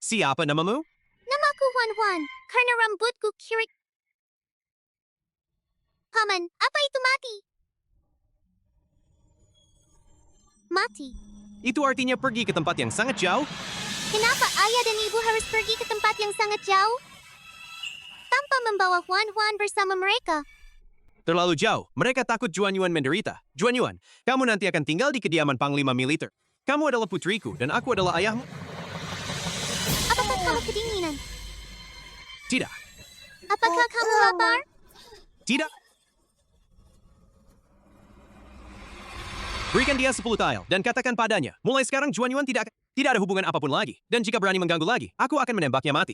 Siapa namamu? Namaku Juan, karena rambutku kirik. Paman, apa itu mati? Mati. Itu artinya pergi ke tempat yang sangat jauh? Kenapa ayah dan ibu harus pergi ke tempat yang sangat jauh? Tanpa membawa Juan bersama mereka. Terlalu jauh. Mereka takut Juan Yuan menderita. Juan Yuan, kamu nanti akan tinggal di kediaman Panglima Militer. Kamu adalah putriku dan aku adalah ayahmu. Apakah kamu kedinginan? Tidak. Apakah kamu lapar? Tidak. Berikan dia 10 tile dan katakan padanya, mulai sekarang Juan Yuan tidak ada hubungan apapun lagi. Dan jika berani mengganggu lagi, aku akan menembaknya mati.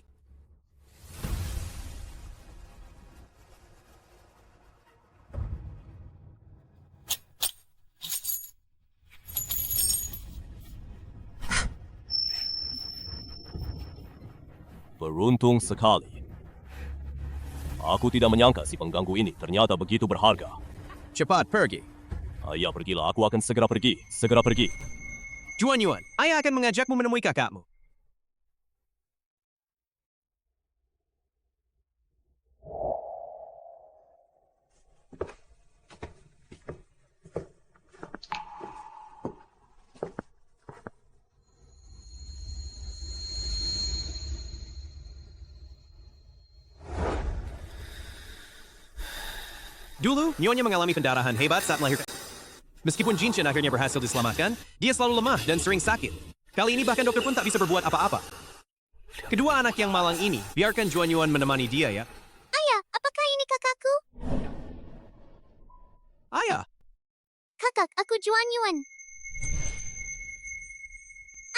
Beruntung sekali. Aku tidak menyangka si pengganggu ini ternyata begitu berharga. Cepat pergi. Ayah pergilah, aku akan segera pergi. Segera pergi. Juan Yuan, ayah akan mengajakmu menemui kakakmu. Dulu, Nyonya mengalami pendarahan hebat saat melahirkan. Meskipun Jinshan akhirnya berhasil diselamatkan, dia selalu lemah dan sering sakit. Kali ini bahkan dokter pun tak bisa berbuat apa-apa. Kedua anak yang malang ini, biarkan Juan Yuan menemani dia ya. Ayah, apakah ini kakakku? Ayah, Kakak, aku Juan Yuan.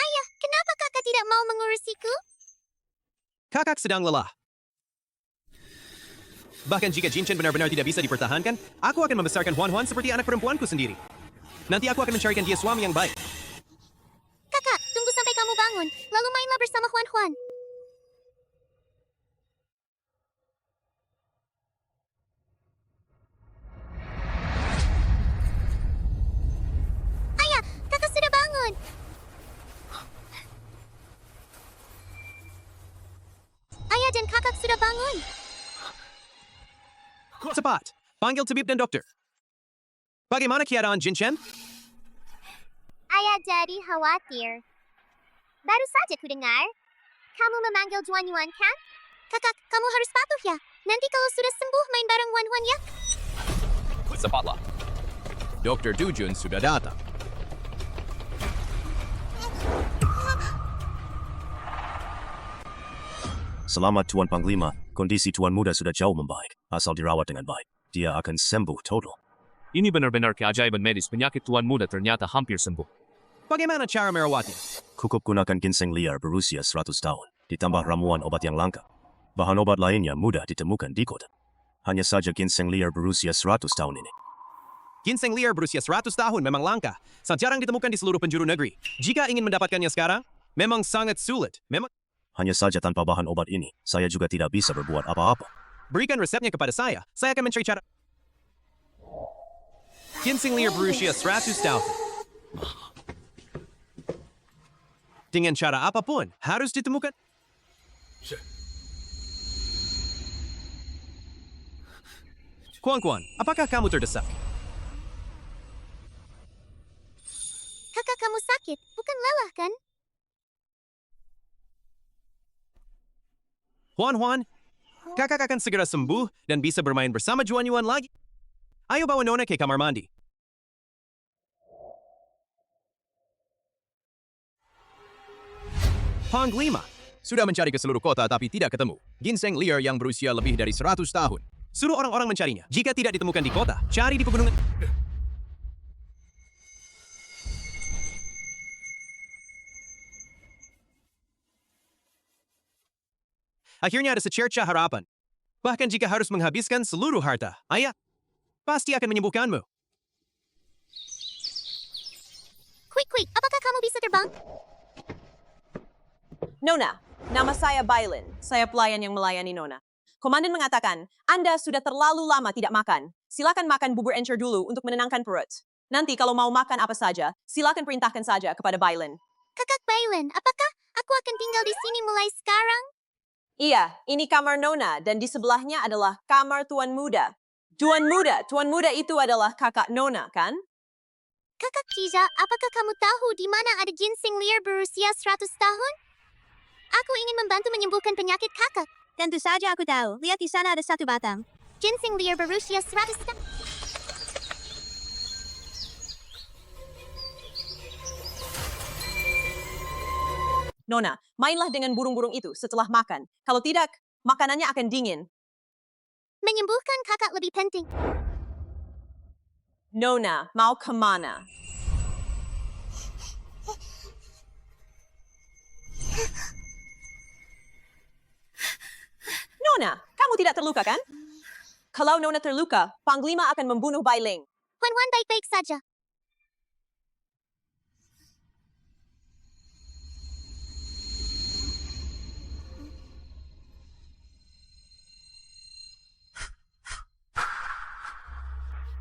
Ayah, kenapa kakak tidak mau mengurusiku? kakak sedang lelah. Bahkan jika Jinshan benar-benar tidak bisa dipertahankan, aku akan membesarkan Huan seperti anak perempuanku sendiri. Nanti aku akan mencarikan dia suami yang baik. Kakak, tunggu sampai kamu bangun, lalu mainlah bersama Juan. Ayah, kakak sudah bangun. Ayah dan kakak sudah bangun. Cepat, panggil tabib dan dokter. Bagaimana keadaan Jinshan? Ayah jadi khawatir. Baru saja ku dengar. Kamu memanggil Juan Yuan, kan? Kakak, kamu harus patuh ya. Nanti kalau sudah sembuh, main bareng Juan ya. Cepatlah. Dokter Dujun sudah datang. Selamat Tuan Panglima, kondisi Tuan Muda sudah jauh membaik. Asal dirawat dengan baik, dia akan sembuh total. Ini benar-benar keajaiban medis, penyakit Tuan Muda ternyata hampir sembuh. Bagaimana cara merawatnya? Cukup gunakan ginseng liar berusia 100 tahun, ditambah ramuan obat yang langka. Bahan obat lainnya mudah ditemukan di kota. Hanya saja ginseng liar berusia 100 tahun ini. Ginseng liar berusia 100 tahun memang langka. Sangat jarang ditemukan di seluruh penjuru negeri. Jika ingin mendapatkannya sekarang, memang sangat sulit. Hanya saja tanpa bahan obat ini, saya juga tidak bisa berbuat apa-apa. Berikan resepnya kepada saya. Saya akan mencari cara. Ginseng liar berusia 100 tahun. Dengan cara apapun, harus ditemukan. Kuan, apakah kamu terdesak? Kakak kamu sakit, bukan lelah kan? Juan, kakak akan segera sembuh dan bisa bermain bersama Juan Yuan lagi. Ayo bawa Nona ke kamar mandi. Panglima, sudah mencari ke seluruh kota tapi tidak ketemu. Ginseng liar yang berusia lebih dari 100 tahun. Suruh orang-orang mencarinya. Jika tidak ditemukan di kota, cari di pegunungan. Akhirnya ada secerca harapan. Bahkan jika harus menghabiskan seluruh harta, ayah pasti akan menyembuhkanmu. Quick, apakah kamu bisa terbang? Nona, nama saya Bailin. Saya pelayan yang melayani Nona. Komandan mengatakan, Anda sudah terlalu lama tidak makan. Silakan makan bubur encer dulu untuk menenangkan perut. Nanti kalau mau makan apa saja, silakan perintahkan saja kepada Bailin. Kakak Bailin, apakah Aku akan tinggal di sini mulai sekarang. Iya, ini kamar Nona dan di sebelahnya adalah kamar Tuan Muda. Tuan Muda itu adalah kakak Nona, kan? Kakak Ciza, apakah kamu tahu di mana ada ginseng liar berusia 100 tahun? Aku ingin membantu menyembuhkan penyakit kakak. Tentu saja aku tahu. Lihat di sana ada satu batang. Ginseng liar berusia 100 tahun. Nona, mainlah dengan burung-burung itu setelah makan. Kalau tidak, makanannya akan dingin. Menyembuhkan kakak lebih penting. Nona, mau kemana? Nona, kamu tidak terluka kan? Kalau Nona terluka, Panglima akan membunuh Bailing. Huan baik-baik saja.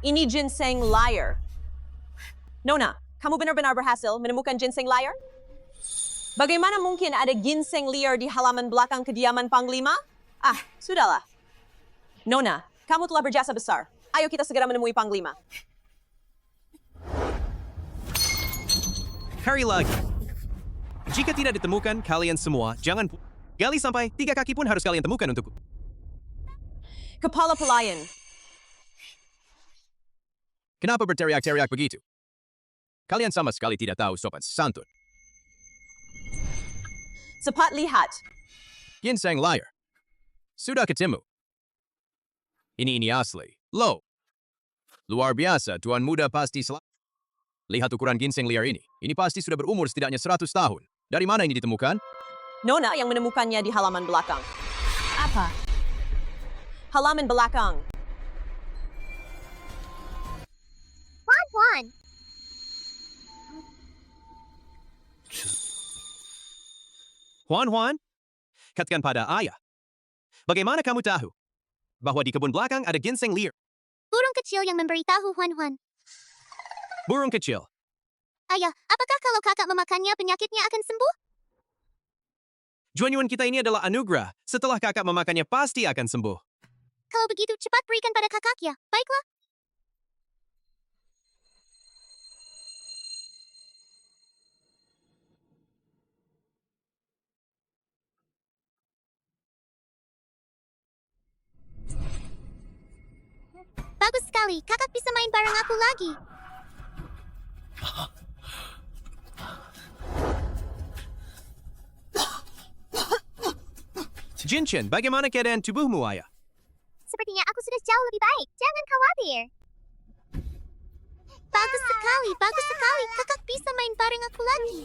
Ini ginseng liar. Nona, kamu benar-benar berhasil menemukan ginseng liar? Bagaimana mungkin ada ginseng liar di halaman belakang kediaman Panglima? Ah, sudahlah. Nona, kamu telah berjasa besar. Ayo kita segera menemui Panglima. Hari lagi. Jika tidak ditemukan, kalian semua jangan gali sampai 3 kaki pun harus kalian temukan untukku. Kepala pelayan. Kenapa berteriak-teriak begitu? Kalian sama sekali tidak tahu sopan santun. Cepat lihat. Ginseng liar. Sudah ketemu. Ini asli. Low. Luar biasa, Tuan Muda pasti lihat ukuran ginseng liar ini. Ini pasti sudah berumur setidaknya 100 tahun. Dari mana ini ditemukan? Nona yang menemukannya di halaman belakang. Apa? Halaman belakang. Huan. Juan, katakan pada ayah. Bagaimana kamu tahu bahwa di kebun belakang ada ginseng liar? Burung kecil yang memberitahu Huan. Burung kecil. Ayah, apakah kalau kakak memakannya penyakitnya akan sembuh? Juanyuan kita ini adalah anugerah. Setelah kakak memakannya pasti akan sembuh. Kalau begitu, cepat berikan pada kakak ya. Baiklah. Bagus sekali, kakak bisa main bareng aku lagi. Jinchen, bagaimana keadaan tubuhmu, ayah? Sepertinya aku sudah jauh lebih baik. Jangan khawatir. Bagus sekali. Kakak bisa main bareng aku lagi.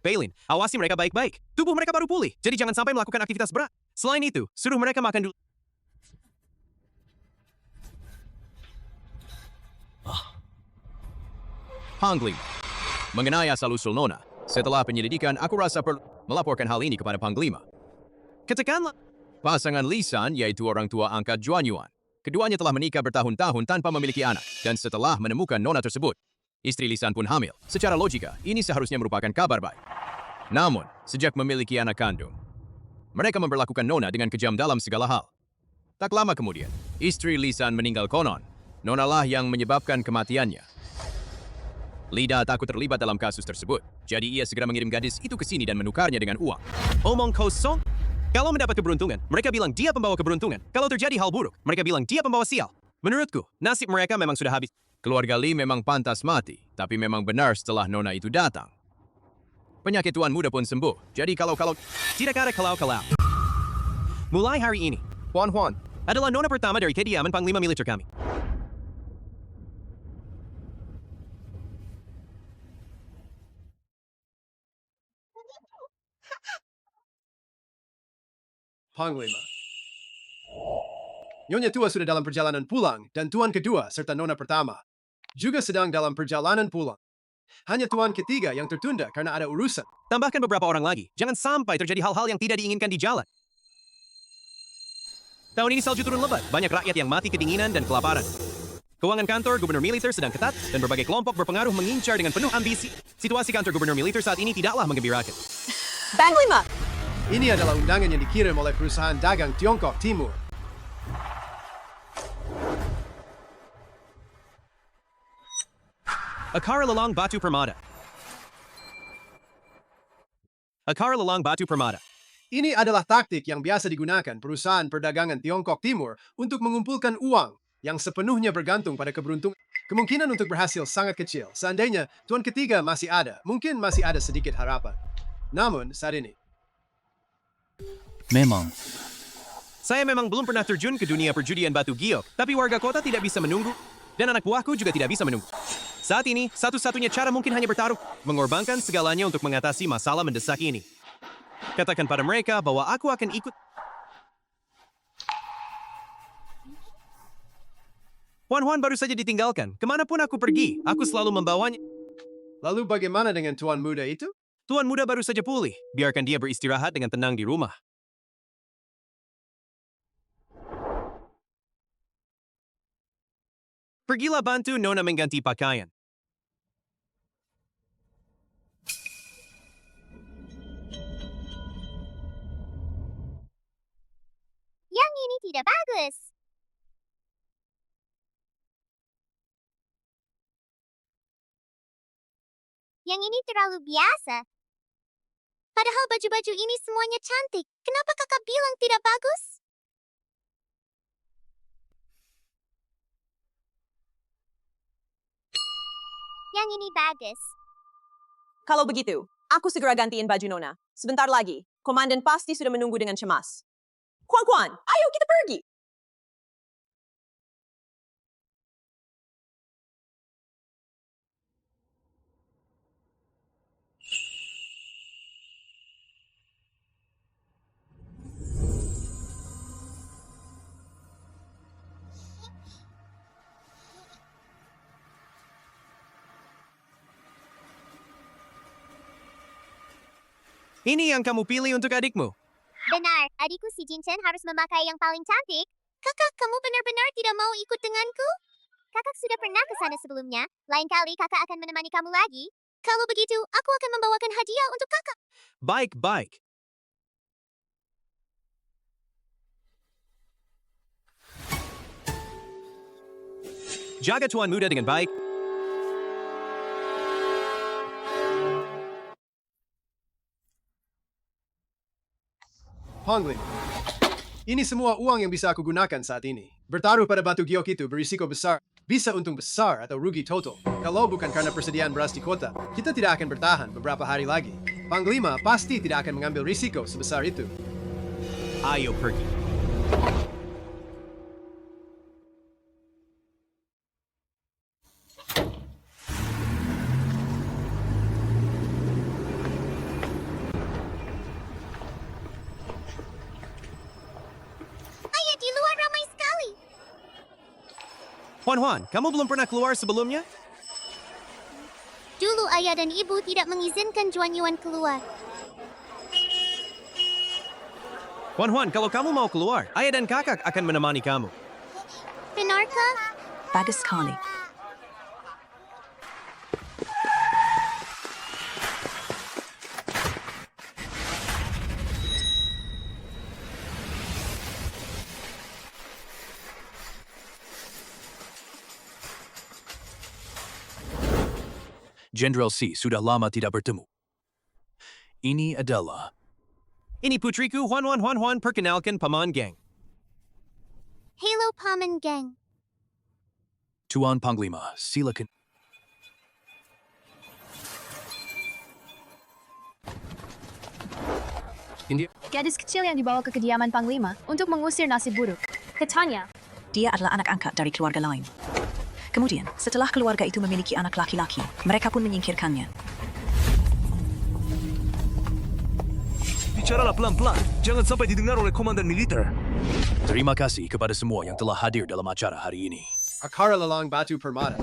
Bailin, awasi mereka baik-baik. Tubuh mereka baru pulih, jadi jangan sampai melakukan aktivitas berat. Selain itu, suruh mereka makan dulu. Panglima, mengenai asal-usul Nona, setelah penyelidikan, aku rasa perlu melaporkan hal ini kepada Panglima. Katakanlah, pasangan Lisan yaitu orang tua angkat Juanyuan. Keduanya telah menikah bertahun-tahun tanpa memiliki anak, dan setelah menemukan Nona tersebut, istri Lisan pun hamil. Secara logika, ini seharusnya merupakan kabar baik. Namun, sejak memiliki anak kandung, mereka memperlakukan Nona dengan kejam dalam segala hal. Tak lama kemudian, istri Lisan meninggal konon. Nona lah yang menyebabkan kematiannya. Lida takut terlibat dalam kasus tersebut, jadi ia segera mengirim gadis itu ke sini dan menukarnya dengan uang. Omong kosong? Kalau mendapat keberuntungan, mereka bilang dia pembawa keberuntungan. Kalau terjadi hal buruk, mereka bilang dia pembawa sial. Menurutku, nasib mereka memang sudah habis. Keluarga Lee memang pantas mati, tapi memang benar setelah Nona itu datang. Penyakit Tuan Muda pun sembuh, jadi kalau... Tidak ada kalau-kalau. Mulai hari ini, Juan adalah Nona pertama dari kediaman Panglima Militer kami. Panglima. Nyonya tua sudah dalam perjalanan pulang, dan tuan kedua serta nona pertama juga sedang dalam perjalanan pulang. Hanya tuan ketiga yang tertunda karena ada urusan. Tambahkan beberapa orang lagi. Jangan sampai terjadi hal-hal yang tidak diinginkan di jalan. Tahun ini salju turun lebat, banyak rakyat yang mati kedinginan dan kelaparan. Keuangan kantor gubernur militer sedang ketat dan berbagai kelompok berpengaruh mengincar dengan penuh ambisi. Situasi kantor gubernur militer saat ini tidaklah menggembirakan. Bang 5! Ini adalah undangan yang dikirim oleh perusahaan dagang Tiongkok Timur. Akara Lalang Batu Permata. Akara Lalang Batu Permata. Ini adalah taktik yang biasa digunakan perusahaan perdagangan Tiongkok Timur untuk mengumpulkan uang yang sepenuhnya bergantung pada keberuntungan. Kemungkinan untuk berhasil sangat kecil. Seandainya tuan ketiga masih ada, mungkin masih ada sedikit harapan. Namun, saat ini, Memang. Saya memang belum pernah terjun ke dunia perjudian batu giok, tapi warga kota tidak bisa menunggu, dan anak buahku juga tidak bisa menunggu. Saat ini, satu-satunya cara mungkin hanya bertaruh, mengorbankan segalanya untuk mengatasi masalah mendesak ini. Katakan pada mereka bahwa aku akan ikut. Huan baru saja ditinggalkan. Kemanapun aku pergi, aku selalu membawanya. lalu bagaimana dengan tuan muda itu? Tuan muda baru saja pulih. Biarkan dia beristirahat dengan tenang di rumah. Pergilah bantu Nona mengganti pakaian. Yang ini tidak bagus. Yang ini terlalu biasa. Padahal baju-baju ini semuanya cantik. Kenapa kakak bilang tidak bagus? Yang ini bagus. Kalau begitu, aku segera gantiin baju Nona. Sebentar lagi, komandan pasti sudah menunggu dengan cemas. Kuan, ayo kita pergi! Ini yang kamu pilih untuk adikmu. Benar, adikku si Jinchen harus memakai yang paling cantik. Kakak, kamu benar-benar tidak mau ikut denganku? Kakak sudah pernah ke sana sebelumnya. Lain kali kakak akan menemani kamu lagi. Kalau begitu, aku akan membawakan hadiah untuk kakak. Baik. Jaga tuan muda dengan baik. Panglima. Ini semua uang yang bisa aku gunakan saat ini. Bertaruh pada batu giok itu berisiko besar. Bisa untung besar atau rugi total. Kalau bukan karena persediaan beras di kota, kita tidak akan bertahan beberapa hari lagi. Panglima pasti tidak akan mengambil risiko sebesar itu. Ayo pergi. Ayah, di luar ramai sekali. Huan, kamu belum pernah keluar sebelumnya? Dulu ayah dan ibu tidak mengizinkan Juan Yuan keluar. Huan, kalau kamu mau keluar, ayah dan kakak akan menemani kamu. Benarkah? Bagus sekali. Jenderal C sudah lama tidak bertemu. Ini adalah Ini putriku, Huan, perkenalkan Paman Gang. Halo Paman Gang. Tuan Panglima. Silakan. Gadis kecil yang dibawa ke kediaman Panglima untuk mengusir nasib buruk. Katanya, Dia adalah anak angkat dari keluarga lain. Kemudian, setelah keluarga itu memiliki anak laki-laki, mereka pun menyingkirkannya. Bicaralah pelan-pelan. Jangan sampai didengar oleh komandan militer. Terima kasih kepada semua yang telah hadir dalam acara hari ini. Akara Lalang Batu Permata.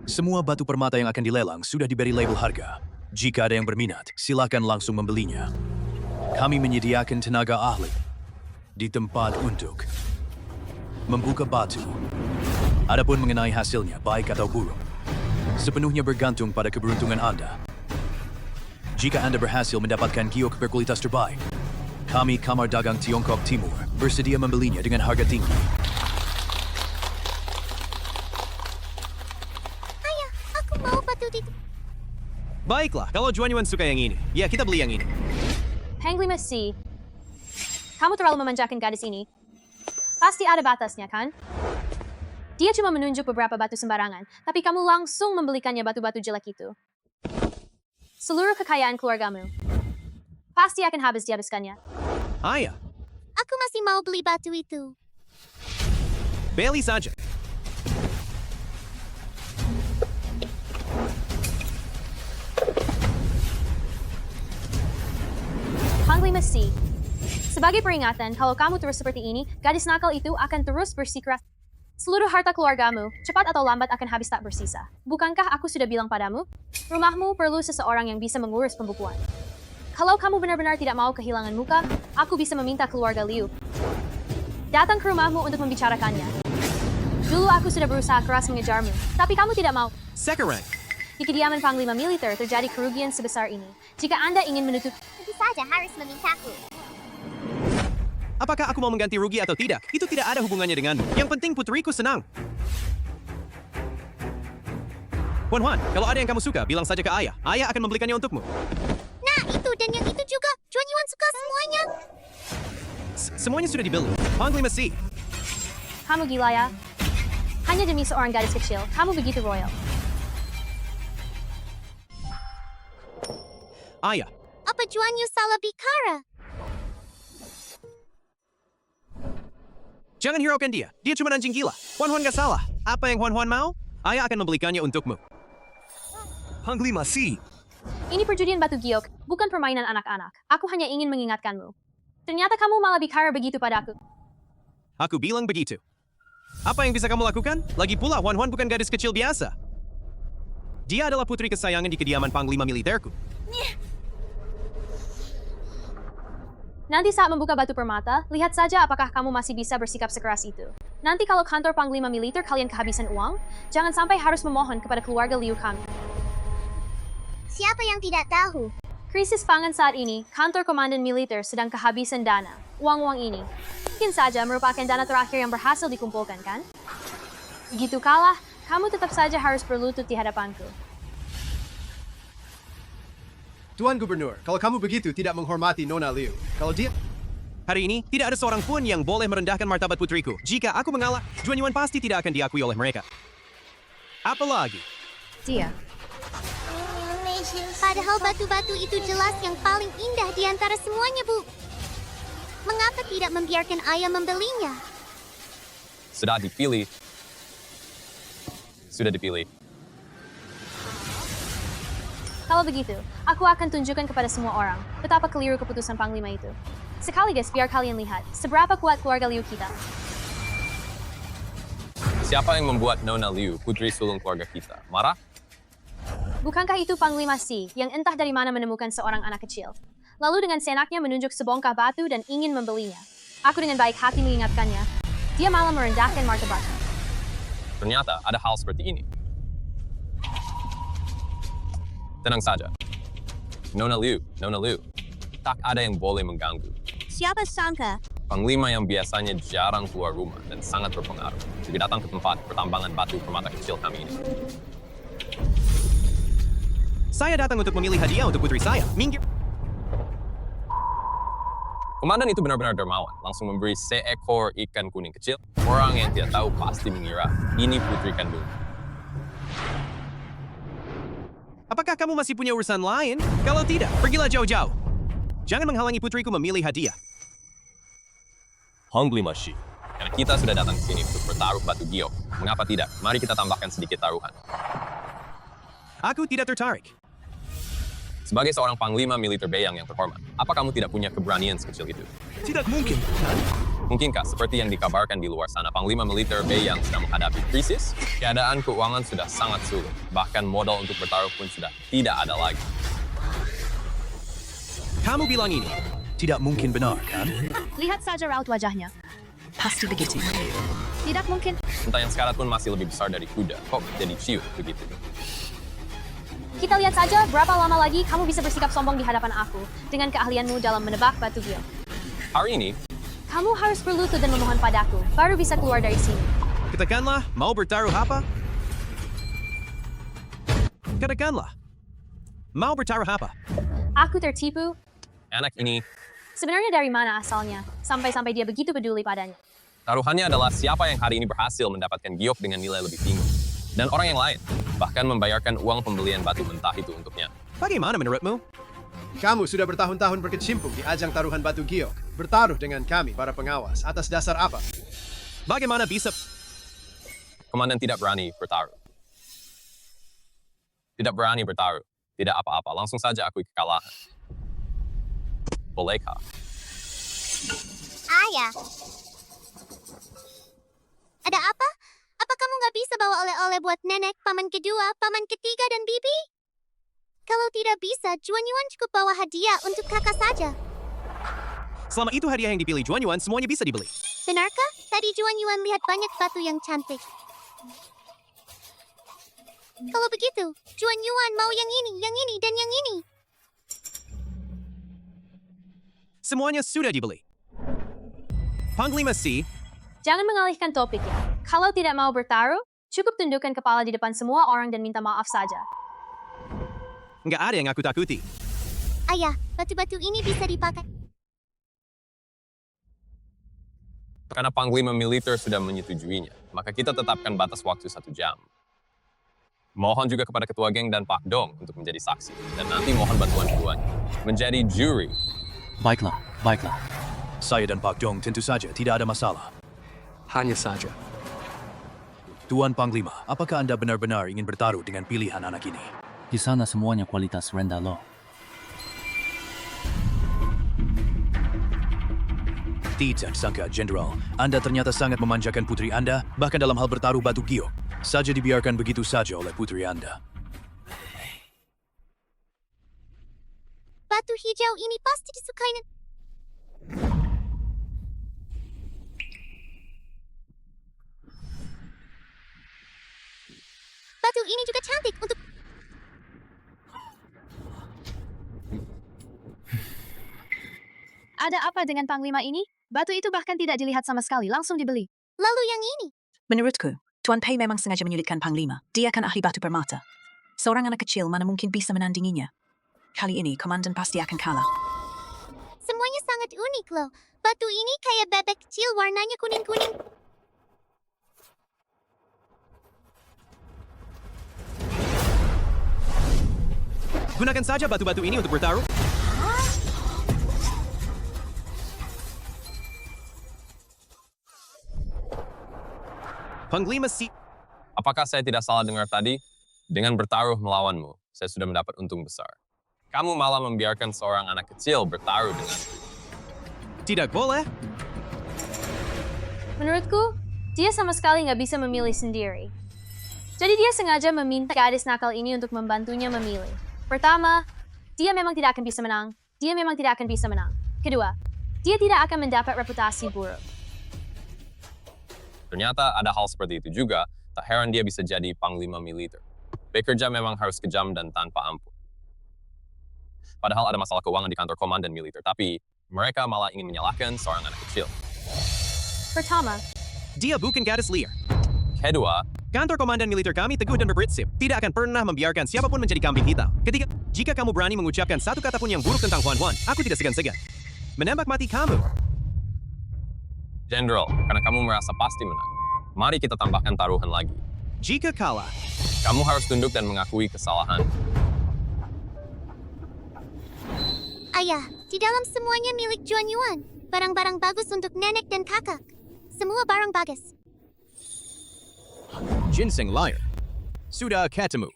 Semua batu permata yang akan dilelang sudah diberi label harga. Jika ada yang berminat, silakan langsung membelinya. Kami menyediakan tenaga ahli di tempat untuk membuka batu. Adapun mengenai hasilnya, baik atau buruk, sepenuhnya bergantung pada keberuntungan Anda. Jika Anda berhasil mendapatkan giok berkualitas terbaik, kami Kamar Dagang Tiongkok Timur bersedia membelinya dengan harga tinggi. Ayah, aku mau batu itu. Baiklah, kalau Juan Yuan suka yang ini, ya kita beli yang ini. Panglima C, kamu terlalu memanjakan gadis ini. Pasti ada batasnya, kan? Dia cuma menunjuk beberapa batu sembarangan, tapi kamu langsung membelikannya batu-batu jelek itu. Seluruh kekayaan keluargamu pasti akan habis dihabiskannya. Ayah, Aku masih mau beli batu itu. beli saja. Panglima C, sebagai peringatan, kalau kamu terus seperti ini, gadis nakal itu akan terus bersikeras. Seluruh harta keluargamu, cepat atau lambat akan habis tak bersisa. Bukankah aku sudah bilang padamu? Rumahmu perlu seseorang yang bisa mengurus pembukuan. Kalau kamu benar-benar tidak mau kehilangan muka, aku bisa meminta keluarga Liu datang ke rumahmu untuk membicarakannya. Dulu aku sudah berusaha keras mengejarmu, tapi kamu tidak mau. Sekarang, Di kediaman Panglima Militer terjadi kerugian sebesar ini. Jika Anda ingin menutup, Tentu saja harus memintaku. apakah aku mau mengganti rugi atau tidak? Itu tidak ada hubungannya denganmu. Yang penting putriku senang. Juan, kalau ada yang kamu suka, bilang saja ke ayah. Ayah akan membelikannya untukmu. Nah, itu dan yang itu juga. Juan Yuan suka semuanya. Semuanya sudah dibeli. Panglima C. kamu gila ya? Hanya demi seorang gadis kecil, kamu begitu royal. Ayah, Apa Juan Yu salah bicara? jangan hiraukan dia. Dia cuma anjing gila. Juan gak salah. Apa yang Juan mau? Ayah akan membelikannya untukmu. Panglima C, Ini perjudian batu giok, bukan permainan anak-anak. Aku hanya ingin mengingatkanmu. Ternyata kamu malah bicara begitu padaku. Aku bilang begitu. Apa yang bisa kamu lakukan? Lagi pula, Juan bukan gadis kecil biasa. Dia adalah putri kesayangan di kediaman Panglima Militerku. Nanti saat membuka batu permata, lihat saja apakah kamu masih bisa bersikap sekeras itu. Nanti kalau kantor Panglima Militer kalian kehabisan uang, jangan sampai harus memohon kepada keluarga Liu kami. Siapa yang tidak tahu? Krisis pangan saat ini, kantor komandan militer sedang kehabisan dana. Uang-uang ini mungkin saja merupakan dana terakhir yang berhasil dikumpulkan, kan? Begitu kalah, kamu tetap saja harus berlutut di hadapanku. Tuan Gubernur, kalau kamu begitu tidak menghormati Nona Liu, kalau dia... Hari ini, tidak ada seorang pun yang boleh merendahkan martabat putriku. Jika aku mengalah, Juan Yuan pasti tidak akan diakui oleh mereka. Apalagi, Dia. Padahal batu-batu itu jelas yang paling indah di antara semuanya, Bu. Mengapa tidak membiarkan ayah membelinya? Sudah dipilih. Sudah dipilih. Kalau begitu, aku akan tunjukkan kepada semua orang betapa keliru keputusan Panglima itu. Sekaligus biar kalian lihat seberapa kuat keluarga Liu kita. Siapa yang membuat Nona Liu, putri sulung keluarga kita, marah? Bukankah itu Panglima C yang entah dari mana menemukan seorang anak kecil? Lalu dengan senaknya menunjuk sebongkah batu dan ingin membelinya. Aku dengan baik hati mengingatkannya. Dia malah merendahkan martabatnya. Ternyata ada hal seperti ini. Tenang saja. Nona Liu. Tak ada yang boleh mengganggu. Siapa sangka? Panglima yang biasanya jarang keluar rumah dan sangat berpengaruh juga datang ke tempat pertambangan batu permata kecil kami ini. saya datang untuk memilih hadiah untuk putri saya. Minggir. Komandan itu benar-benar dermawan, langsung memberi seekor ikan kuning kecil. Orang yang tidak tahu pasti mengira ini putri kandung. Apakah kamu masih punya urusan lain? Kalau tidak, pergilah jauh-jauh. Jangan menghalangi putriku memilih hadiah. Panglima C, Karena kita sudah datang ke sini untuk bertaruh batu giok. Mengapa tidak? Mari kita tambahkan sedikit taruhan. Aku tidak tertarik. Sebagai seorang panglima militer Beiyang yang terhormat, apa kamu tidak punya keberanian sekecil itu? tidak mungkin, kan? Mungkinkah seperti yang dikabarkan di luar sana, panglima militer Beiyang sedang menghadapi krisis? Keadaan keuangan sudah sangat sulit, bahkan modal untuk bertaruh pun sudah tidak ada lagi. Kamu bilang ini. Tidak mungkin benar, kan? Lihat saja raut wajahnya. Pasti begitu. Tidak mungkin. Unta yang sekarat pun masih lebih besar dari kuda. Kok jadi ciut begitu? Kita lihat saja berapa lama lagi kamu bisa bersikap sombong di hadapan aku dengan keahlianmu dalam menebak batu giok. Hari ini, Kamu harus berlutut dan memohon padaku, baru bisa keluar dari sini. Katakanlah, mau bertaruh apa? Katakanlah, mau bertaruh apa? Aku tertipu. anak ini, Sebenarnya dari mana asalnya, sampai-sampai dia begitu peduli padanya. taruhannya adalah siapa yang hari ini berhasil mendapatkan giok dengan nilai lebih tinggi. Dan orang yang lain, bahkan membayarkan uang pembelian batu mentah itu untuknya. Bagaimana menurutmu? Kamu sudah bertahun-tahun berkecimpung di ajang taruhan batu giok. Bertaruh dengan kami, para pengawas. Atas dasar apa? Bagaimana bisa... Komandan tidak berani bertaruh. Tidak berani bertaruh. Tidak apa-apa, langsung saja akui kekalahan. Bolehkah? Ayah. Ada apa? Apa kamu nggak bisa bawa oleh-oleh buat nenek, paman kedua, paman ketiga, dan bibi? Kalau tidak bisa, Juan Yuan cukup bawa hadiah untuk kakak saja. Selama itu hadiah yang dipilih Juan Yuan, semuanya bisa dibeli. Benarkah? Tadi Juan Yuan lihat banyak batu yang cantik. Kalau begitu, Juan Yuan mau yang ini, dan yang ini. Semuanya sudah dibeli. Panglima C, Jangan mengalihkan topik ya. Kalau tidak mau bertaruh, cukup tundukkan kepala di depan semua orang dan minta maaf saja. nggak ada yang aku takuti. Ayah, batu-batu ini bisa dipakai. Karena Panglima Militer sudah menyetujuinya, maka kita tetapkan batas waktu 1 jam. Mohon juga kepada Ketua Geng dan Pak Dong untuk menjadi saksi. Dan nanti mohon bantuan keduanya menjadi juri. Baiklah, baiklah. Saya dan Pak Dong tentu saja tidak ada masalah. Hanya saja. Tuan Panglima, apakah Anda benar-benar ingin bertaruh dengan pilihan anak ini? Di sana semuanya kualitas rendah loh. Tidak sangka, Jenderal. Anda ternyata sangat memanjakan putri Anda, bahkan dalam hal bertaruh batu giok. Saja dibiarkan begitu saja oleh putri Anda. Batu hijau ini pasti disukai. Batu ini juga cantik untuk... Ada apa dengan Panglima ini? Batu itu bahkan tidak dilihat sama sekali, langsung dibeli. Lalu yang ini? Menurutku, Tuan Pei memang sengaja menyulitkan Panglima. Dia kan ahli batu permata. Seorang anak kecil mana mungkin bisa menandinginya. Kali ini, Komandan pasti akan kalah. Semuanya sangat unik loh. Batu ini kayak bebek kecil warnanya kuning-kuning. Gunakan saja batu-batu ini untuk bertaruh. Panglima C, Apakah saya tidak salah dengar tadi? Dengan bertaruh melawanmu, saya sudah mendapat untung besar. Kamu malah membiarkan seorang anak kecil bertaruh dengan... tidak boleh. Menurutku, dia sama sekali nggak bisa memilih sendiri. Jadi dia sengaja meminta gadis nakal ini untuk membantunya memilih. Pertama, dia memang tidak akan bisa menang. Dia memang tidak akan bisa menang. Kedua, dia tidak akan mendapat reputasi buruk. Ternyata ada hal seperti itu juga, tak heran dia bisa jadi Panglima Militer. Bekerja memang harus kejam dan tanpa ampun. Padahal ada masalah keuangan di kantor Komandan Militer, tapi mereka malah ingin menyalahkan seorang anak kecil. Pertama, Dia bukan gadis liar. Kedua, Kantor Komandan Militer kami teguh dan berprinsip, tidak akan pernah membiarkan siapapun menjadi kambing hitam. Ketiga, jika kamu berani mengucapkan satu kata pun yang buruk tentang Huan Huan, aku tidak segan-segan menembak mati kamu. Jenderal, karena kamu merasa pasti menang, mari kita tambahkan taruhan lagi. Jika kalah, Kamu harus tunduk dan mengakui kesalahan. Ayah, di dalam semuanya milik Juan Yuan. Barang-barang bagus untuk nenek dan kakak. Semua barang bagus. ginseng liar. Sudah ketemu.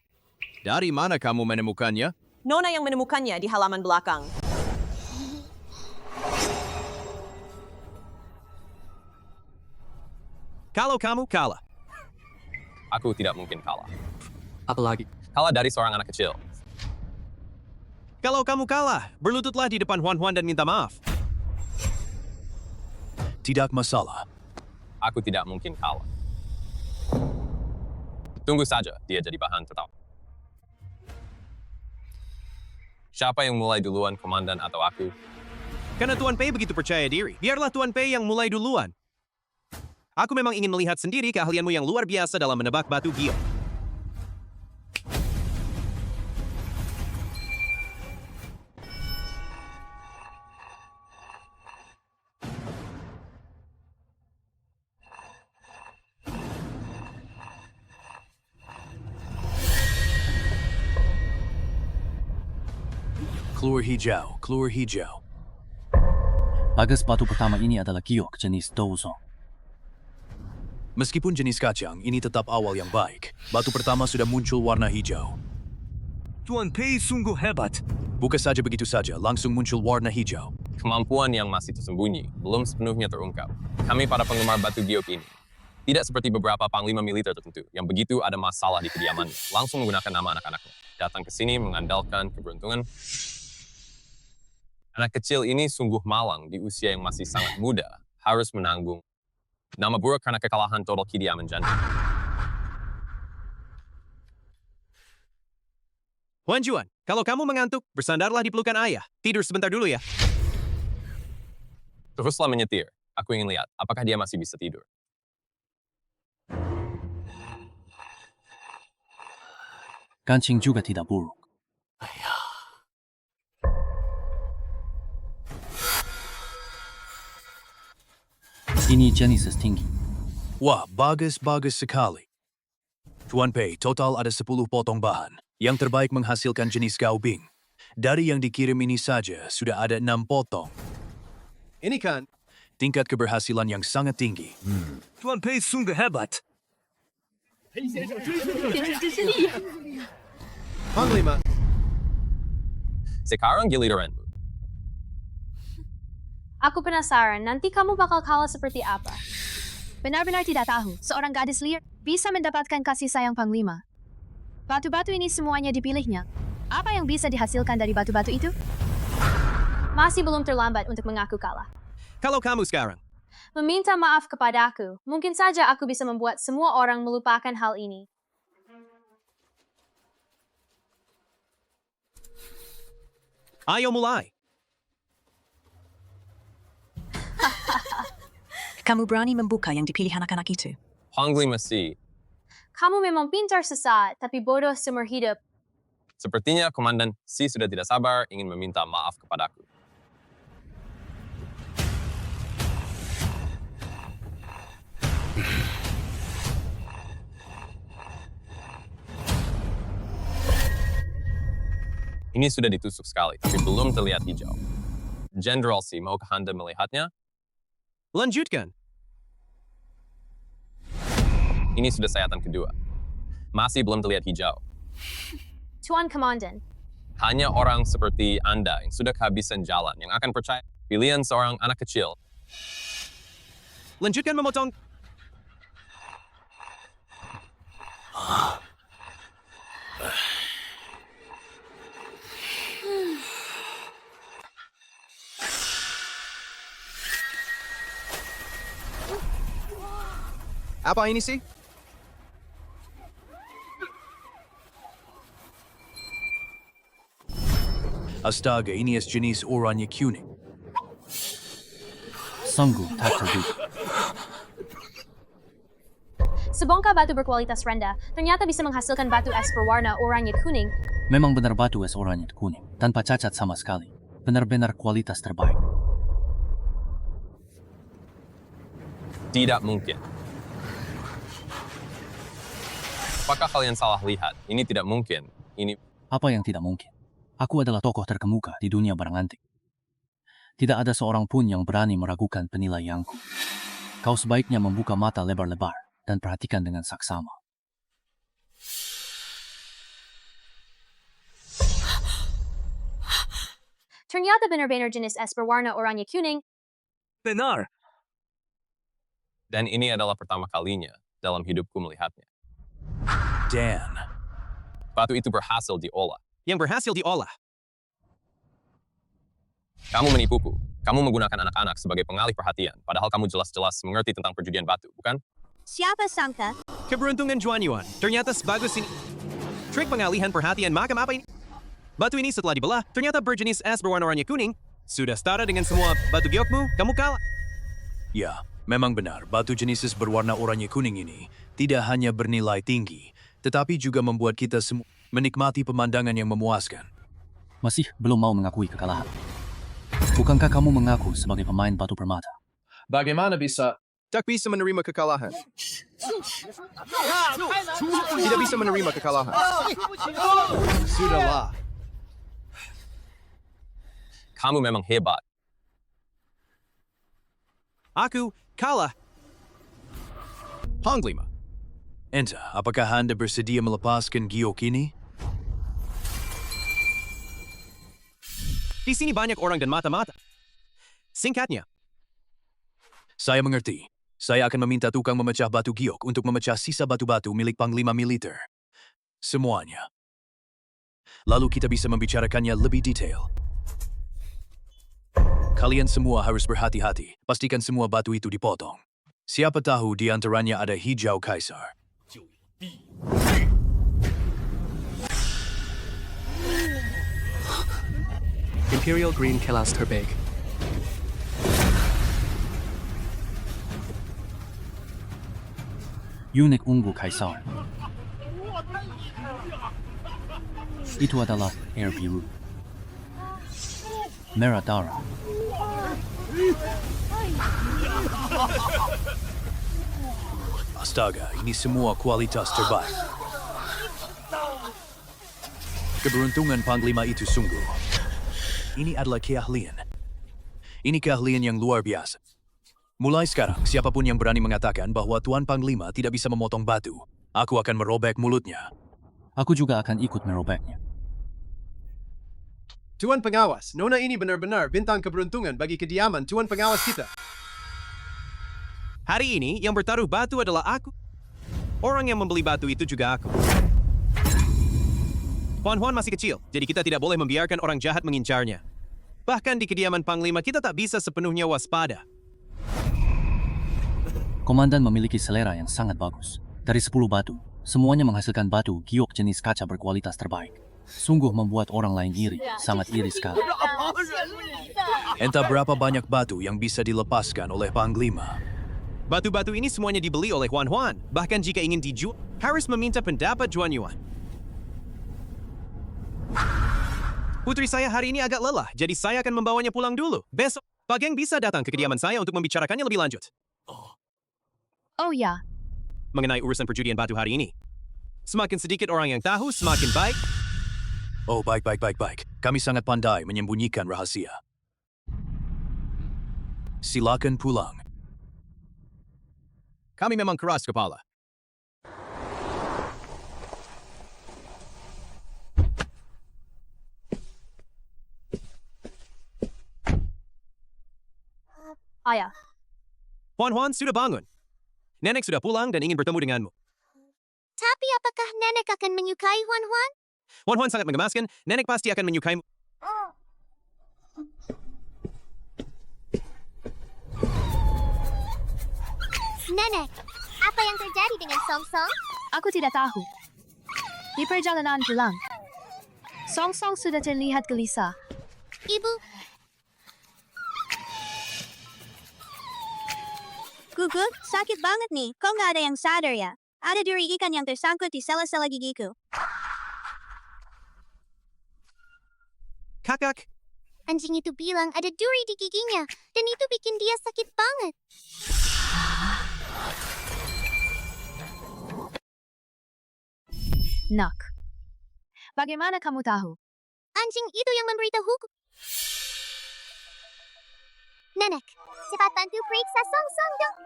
Dari mana kamu menemukannya? Nona yang menemukannya di halaman belakang. Kalau kamu kalah, Aku tidak mungkin kalah. Apalagi, Kalah dari seorang anak kecil. kalau kamu kalah, berlututlah di depan Huan Huan dan minta maaf. Tidak masalah. aku tidak mungkin kalah. Tunggu saja dia jadi bahan tertawa. Siapa yang mulai duluan, komandan atau aku? Karena Tuan Pei begitu percaya diri, biarlah Tuan Pei yang mulai duluan. Aku memang ingin melihat sendiri keahlianmu yang luar biasa dalam menebak batu giok. Keluar hijau, keluar hijau. Bagas batu pertama ini adalah giok jenis Douzong. Meskipun jenis kacang, ini tetap awal yang baik. Batu pertama sudah muncul warna hijau. Tuan Pei sungguh hebat. Bukan saja begitu saja, langsung muncul warna hijau. Kemampuan yang masih tersembunyi belum sepenuhnya terungkap. Kami para penggemar batu giok ini tidak seperti beberapa panglima militer tertentu yang begitu ada masalah di kediamannya, langsung menggunakan nama anak-anaknya. Datang ke sini mengandalkan keberuntungan. Anak kecil ini sungguh malang di usia yang masih sangat muda, harus menanggung nama buruk karena kekalahan total kediaman janda. Huan Juan, kalau kamu mengantuk, bersandarlah di pelukan ayah. Tidur sebentar dulu ya. Teruslah menyetir. Aku ingin lihat apakah dia masih bisa tidur. Kancing juga tidak buruk. Ini jenis tinggi. Wah, bagus-bagus sekali. Tuan Pei, total ada 10 potong bahan. Yang terbaik menghasilkan jenis gaubing. Dari yang dikirim ini saja, sudah ada 6 potong. Ini kan, Tingkat keberhasilan yang sangat tinggi. Tuan Pei sungguh hebat. Panglima, Sekarang giliranmu. Aku penasaran, nanti kamu bakal kalah seperti apa? Benar-benar tidak tahu, seorang gadis liar bisa mendapatkan kasih sayang Panglima. Batu-batu ini semuanya dipilihnya. Apa yang bisa dihasilkan dari batu-batu itu? Masih belum terlambat untuk mengaku kalah. Kalau kamu sekarang, Meminta maaf kepadaku, mungkin saja aku bisa membuat semua orang melupakan hal ini. ayo mulai. Kamu berani membuka yang dipilih anak-anak itu? Panglima Si, Kamu memang pintar sesaat, tapi bodoh seumur hidup. sepertinya Komandan Si sudah tidak sabar ingin meminta maaf kepadaku. Ini sudah ditusuk sekali, tapi belum terlihat hijau. Jenderal Si, maukah Anda melihatnya? Lanjutkan. Ini sudah sayatan kedua. Masih belum terlihat hijau. Tuan Komandan, Hanya orang seperti Anda yang sudah kehabisan jalan yang akan percaya pilihan seorang anak kecil. Lanjutkan memotong. Apa ini sih? Astaga, ini jenis oranye kuning. Sungguh tak terduga. sebongkah batu berkualitas rendah ternyata bisa menghasilkan batu es berwarna oranye kuning. Memang benar batu es oranye kuning, tanpa cacat sama sekali. Benar-benar kualitas terbaik. Tidak mungkin. Apakah kalian salah lihat? Ini tidak mungkin. Ini Apa yang tidak mungkin? Aku adalah tokoh terkemuka di dunia barang antik. Tidak ada seorang pun yang berani meragukan penilaianku. Kau sebaiknya membuka mata lebar-lebar dan perhatikan dengan saksama. Ternyata benar-benar jenis es berwarna oranye kuning. Benar. dan ini adalah pertama kalinya dalam hidupku melihatnya. Dan Batu itu berhasil diolah. Yang berhasil diolah. Kamu menipuku. Kamu menggunakan anak-anak sebagai pengalih perhatian, padahal kamu jelas-jelas mengerti tentang perjudian batu, bukan? Siapa sangka? Keberuntungan Juan Yuan. Ternyata sebagus ini. Trik pengalihan perhatian makam apa ini? Batu ini setelah dibelah, ternyata berjenis es berwarna oranye kuning. Sudah setara dengan semua batu giokmu, kamu kalah. Ya, memang benar, batu jenis es berwarna oranye kuning ini tidak hanya bernilai tinggi, tetapi juga membuat kita semua menikmati pemandangan yang memuaskan. Masih belum mau mengakui kekalahan. Bukankah kamu mengaku sebagai pemain batu permata? Bagaimana bisa? Tak bisa menerima kekalahan. Tidak bisa menerima kekalahan. Sudahlah. Kamu memang hebat. Aku kalah. Panglima. Enta, apakah Anda bersedia melepaskan giok ini? Di sini banyak orang dan mata-mata. Singkatnya, Saya mengerti. Saya akan meminta tukang memecah batu giok untuk memecah sisa batu-batu milik Panglima Militer. Semuanya. Lalu kita bisa membicarakannya lebih detail. Kalian semua harus berhati-hati. Pastikan semua batu itu dipotong. Siapa tahu di antaranya ada hijau kaisar. Imperial Green Kelas terbaik. Unik ungu kaisar. Itu adalah air biru. Merah darah. Astaga, ini semua kualitas terbaik. Keberuntungan Panglima itu sungguh. Ini adalah keahlian. Ini keahlian yang luar biasa. Mulai sekarang, siapapun yang berani mengatakan bahwa Tuan Panglima tidak bisa memotong batu, aku akan merobek mulutnya. Aku juga akan ikut merobeknya. Tuan Pengawas, Nona ini benar-benar bintang keberuntungan bagi kediaman Tuan Pengawas kita. hari ini yang bertaruh batu adalah aku. Orang yang membeli batu itu juga aku. Huan masih kecil, jadi kita tidak boleh membiarkan orang jahat mengincarnya. Bahkan di kediaman Panglima kita tak bisa sepenuhnya waspada. Komandan memiliki selera yang sangat bagus. Dari 10 batu, semuanya menghasilkan batu giok jenis kaca berkualitas terbaik. Sungguh membuat orang lain iri, sangat iri sekali. Entah berapa banyak batu yang bisa dilepaskan oleh Panglima. Batu-batu ini semuanya dibeli oleh Huan. Bahkan jika ingin dijual, harus meminta pendapat Juan Yuan. Putri saya hari ini agak lelah, jadi saya akan membawanya pulang dulu. Besok, Bageng bisa datang ke kediaman saya untuk membicarakannya lebih lanjut. Oh ya, Mengenai urusan perjudian batu hari ini. Semakin sedikit orang yang tahu, semakin baik. Oh, baik. Kami sangat pandai menyembunyikan rahasia. Silakan pulang. Kami memang keras kepala. Ayah, Huan sudah bangun. Nenek sudah pulang dan ingin bertemu denganmu. Tapi apakah nenek akan menyukai Huan? Huan sangat mengemaskan, nenek pasti akan menyukaimu. Nenek, apa yang terjadi dengan Song Song? aku tidak tahu. Di perjalanan pulang, Song Song sudah terlihat gelisah. Ibu, Guguk, sakit banget nih. Kok nggak ada yang sadar ya? Ada duri ikan yang tersangkut di sela-sela gigiku. Kakak, Anjing itu bilang ada duri di giginya, dan itu bikin dia sakit banget. Nak, bagaimana kamu tahu? Anjing itu yang memberitahuku. Nenek, cepat bantu periksa Song Song dong.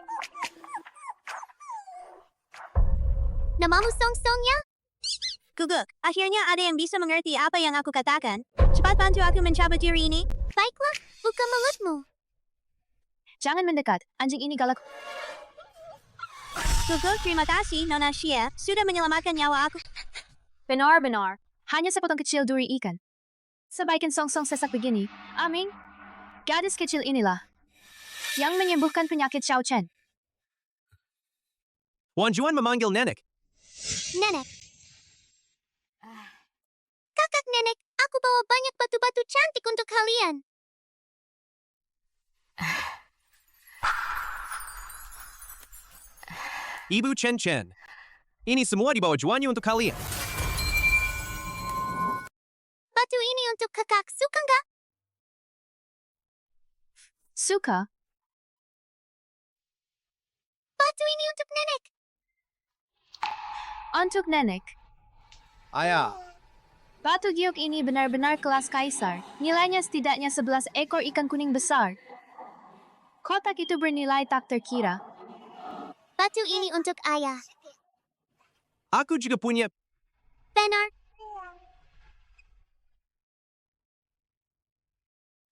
Namamu Song Song ya? Guguk, akhirnya ada yang bisa mengerti apa yang aku katakan. Cepat bantu aku mencabut diri ini. Baiklah, buka mulutmu. Jangan mendekat, anjing ini galak. Guguk, terima kasih, Nona Shia, sudah menyelamatkan nyawa aku. Benar, hanya sepotong kecil duri ikan. Sebaiknya Song Song sesak begini. Aming, Gadis kecil inilah yang menyembuhkan penyakit Xiao Chen. Juan Juan memanggil Nenek. Nenek. Kakak Nenek, aku bawa banyak batu-batu cantik untuk kalian. Ibu Chen Chen. Ini semua dibawa Juanyu untuk kalian. Batu ini untuk kakak, suka nggak? Suka? Batu ini untuk Nenek. Untuk Nenek. Ayah, Batu giok ini benar-benar kelas kaisar. Nilainya setidaknya 11 ekor ikan kuning besar. Kotak itu bernilai tak terkira. Batu ini untuk ayah. Aku juga punya... Benar.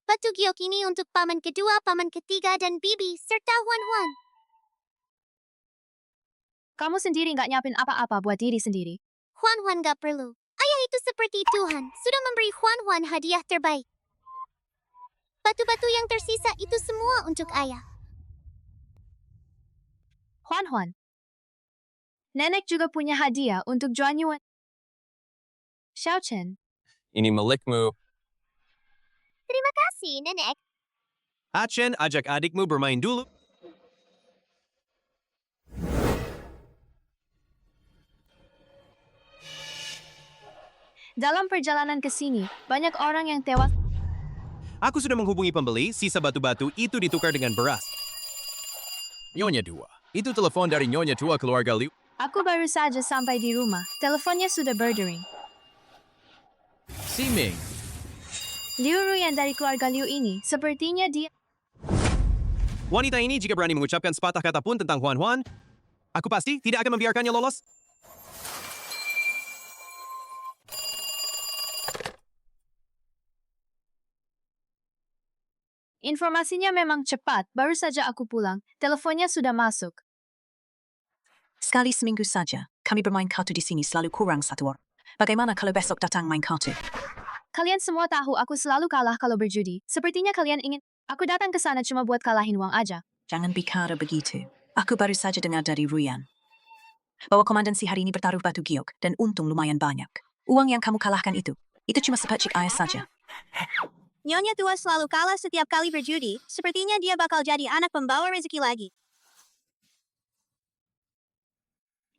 Batu giok ini untuk paman kedua, paman ketiga, dan bibi, serta Huan-Huan. Kamu sendiri nggak nyiapin apa-apa buat diri sendiri. Huan-Huan nggak perlu. Ayah itu seperti Tuhan, sudah memberi Huan-Huan hadiah terbaik. Batu-batu yang tersisa itu semua untuk ayah. Huan-Huan. Nenek juga punya hadiah untuk Juanyuan. Xiao Chen. Ini milikmu. Terima kasih, Nenek. Achen, ajak adikmu bermain dulu. Dalam perjalanan ke sini, banyak orang yang tewas. Aku sudah menghubungi pembeli, sisa batu-batu itu ditukar dengan beras. Nyonya 2. Itu telepon dari Nyonya tua keluarga Liu. Aku baru saja sampai di rumah. Teleponnya sudah berdering. Si Ming. Liu Ruyan dari keluarga Liu ini, sepertinya dia... Wanita ini jika berani mengucapkan sepatah kata pun tentang Huan-Huan, aku pasti tidak akan membiarkannya lolos. Informasinya memang cepat. Baru saja aku pulang. Teleponnya sudah masuk. Sekali seminggu saja, kami bermain kartu di sini selalu kurang 1 orang. Bagaimana kalau besok datang main kartu? Kalian semua tahu aku selalu kalah kalau berjudi. Sepertinya kalian ingin... Aku datang ke sana cuma buat kalahin uang aja. Jangan bicara begitu. Aku baru saja dengar dari Ruyan bahwa komandansi hari ini bertaruh batu giok dan untung lumayan banyak. Uang yang kamu kalahkan itu cuma sepercik air saja. Nyonya tua selalu kalah setiap kali berjudi. Sepertinya dia bakal jadi anak pembawa rezeki lagi.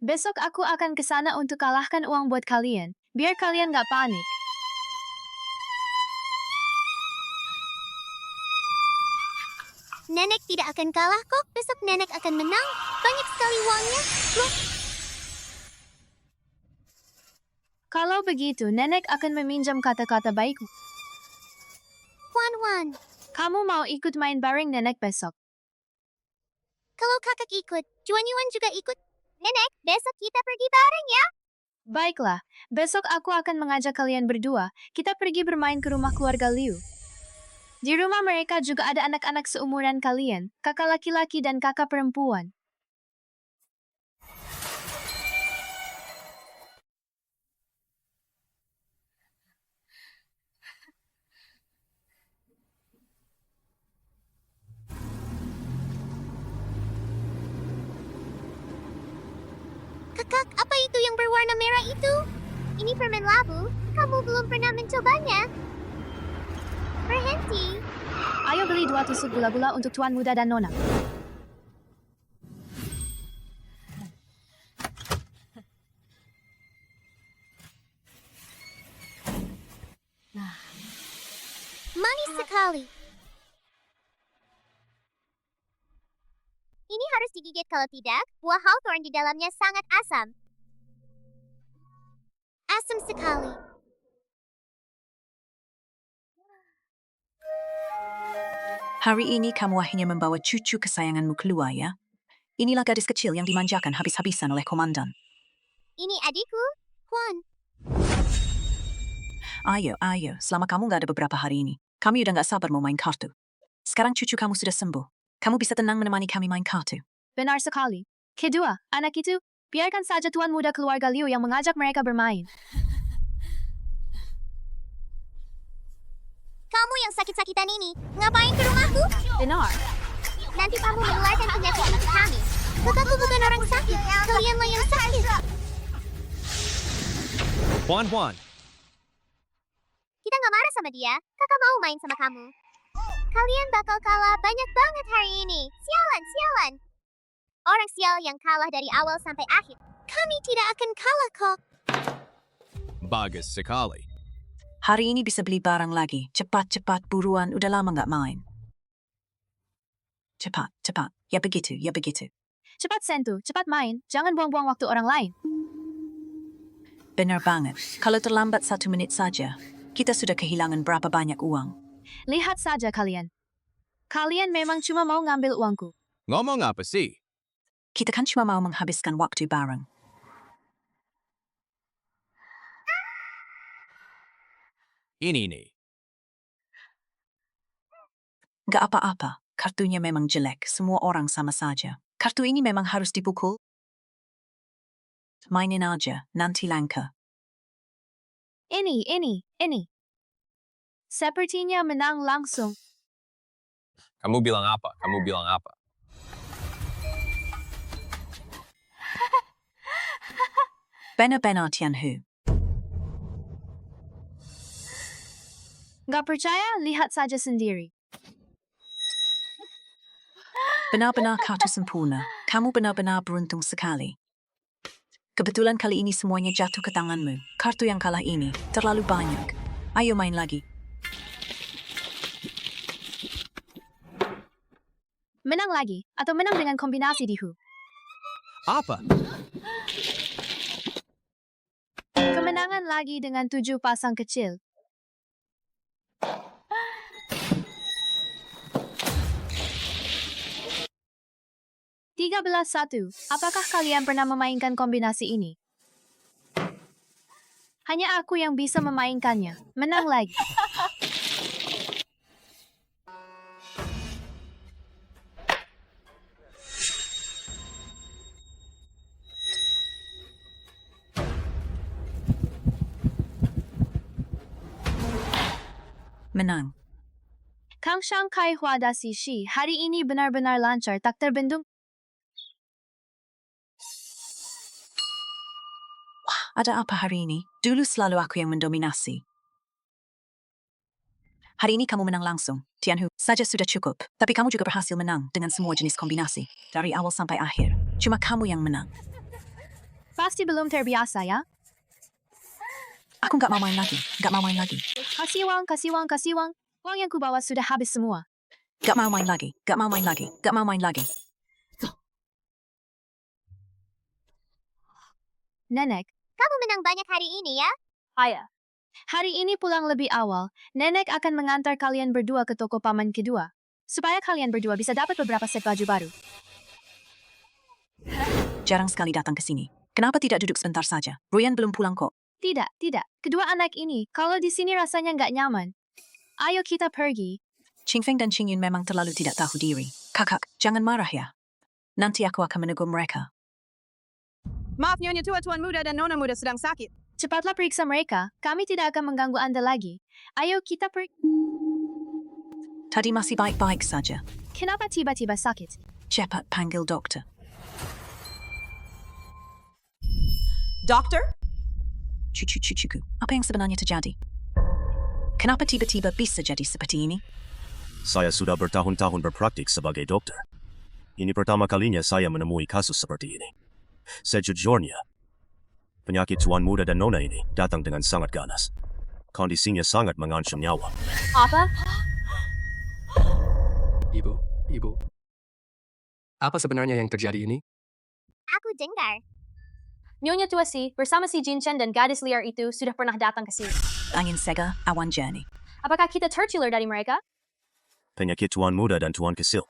Besok aku akan ke sana untuk kalahkan uang buat kalian. Biar kalian gak panik. Nenek tidak akan kalah kok. Besok Nenek akan menang. Banyak sekali uangnya. Loh, Kalau begitu, Nenek akan meminjam kata-kata baikmu. Huan-Huan. Kamu mau ikut main bareng Nenek besok? Kalau kakak ikut, Juanyuan juga ikut. Nenek, besok kita pergi bareng ya. Baiklah, besok aku akan mengajak kalian berdua. Kita pergi bermain ke rumah keluarga Liu. Di rumah mereka juga ada anak-anak seumuran kalian, kakak laki-laki dan kakak perempuan. Kakak, apa itu yang berwarna merah itu? Ini permen labu. Kamu belum pernah mencobanya. Berhenti. Ayo beli 2 tusuk gula-gula untuk Tuan Muda dan Nona. Manis sekali. Ini harus digigit kalau tidak, buah hawthorn di dalamnya sangat asam. Asam sekali. Hari ini kamu akhirnya membawa cucu kesayanganmu keluar ya? Inilah gadis kecil yang dimanjakan habis-habisan oleh komandan. Ini adikku, Huan. Ayo, selama kamu gak ada beberapa hari ini, kami udah gak sabar mau main kartu. Sekarang cucu kamu sudah sembuh. Kamu bisa tenang menemani kami main kartu. Benar sekali. Kedua, anak itu, biarkan saja Tuan Muda keluarga Liu yang mengajak mereka bermain. Kamu yang sakit-sakitan ini, ngapain ke rumahku? Benar. Nanti kamu menularkan penyakit ini ke kami. Kakakku bukan orang sakit, kalianlah yang sakit. Juan. Kita nggak marah sama dia, kakak mau main sama kamu. Kalian bakal kalah banyak banget hari ini. Sialan. Orang sial yang kalah dari awal sampai akhir. Kami tidak akan kalah kok. Bagus sekali. Hari ini bisa beli barang lagi. Cepat, buruan. Udah lama nggak main. Cepat. Ya begitu. Cepat Sentu, cepat main. Jangan buang-buang waktu orang lain. Benar banget. Kalau terlambat 1 menit saja, kita sudah kehilangan berapa banyak uang. Lihat saja kalian. Kalian memang cuma mau ngambil uangku. Ngomong apa sih? Kita kan cuma mau menghabiskan waktu bareng. Ini nih. Gak apa-apa. Kartunya memang jelek. Semua orang sama saja. Kartu ini memang harus dipukul. Mainin aja. Nanti langka. Ini. Sepertinya menang langsung. Kamu bilang apa? Benar-benar Tianhu. Gak percaya? Lihat saja sendiri. Benar-benar kartu sempurna. Kamu benar-benar beruntung sekali. Kebetulan kali ini semuanya jatuh ke tanganmu. Kartu yang kalah ini terlalu banyak. Ayo main lagi. Menang lagi, atau menang dengan kombinasi dihu. Apa? Kemenangan lagi dengan 7 pasang kecil. Tiga belas 1. Apakah kalian pernah memainkan kombinasi ini? Hanya aku yang bisa memainkannya. Menang lagi. Menang. Kang Shanghai Huada Si Shi, hari ini benar-benar lancar tak terbendung. Ada apa hari ini? Dulu selalu aku yang mendominasi. Hari ini kamu menang langsung. Tianhu, saja sudah cukup. Tapi kamu juga berhasil menang dengan semua jenis kombinasi. Dari awal sampai akhir. Cuma kamu yang menang. Pasti belum terbiasa ya? Aku nggak mau main lagi. Kasih uang. Uang yang kubawa sudah habis semua. Gak mau main lagi. Nenek, Kamu menang banyak hari ini ya? Ayah. hari ini pulang lebih awal. Nenek akan mengantar kalian berdua ke toko paman kedua. Supaya kalian berdua bisa dapat beberapa set baju baru. Jarang sekali datang ke sini. Kenapa tidak duduk sebentar saja? Ruyan belum pulang kok. Tidak. Kedua anak ini, kalau di sini rasanya nggak nyaman. Ayo kita pergi. Qingfeng dan Qingyun memang terlalu tidak tahu diri. Kakak, jangan marah ya. Nanti aku akan menegur mereka. Maaf Nyonya Tua, Tuan Muda dan Nona Muda sedang sakit. Cepatlah periksa mereka. Kami tidak akan mengganggu Anda lagi. Ayo kita pergi. Tadi masih baik-baik saja. Kenapa tiba-tiba sakit? Cepat panggil dokter. Doctor? Cucu. Apa yang sebenarnya terjadi? Kenapa tiba-tiba bisa jadi seperti ini? Saya sudah bertahun-tahun berpraktik sebagai dokter. Ini pertama kalinya saya menemui kasus seperti ini. Sejujurnya, penyakit Tuan Muda dan Nona ini datang dengan sangat ganas. Kondisinya sangat mengancam nyawa. Apa? Ibu. Apa sebenarnya yang terjadi ini? Aku dengar. Nyonya Tua Si, bersama si Jinchen dan gadis liar itu sudah pernah datang ke sini. Angin sega, awan jernih. Apakah kita tertular dari mereka? Penyakit Tuan Muda dan Tuan Kecil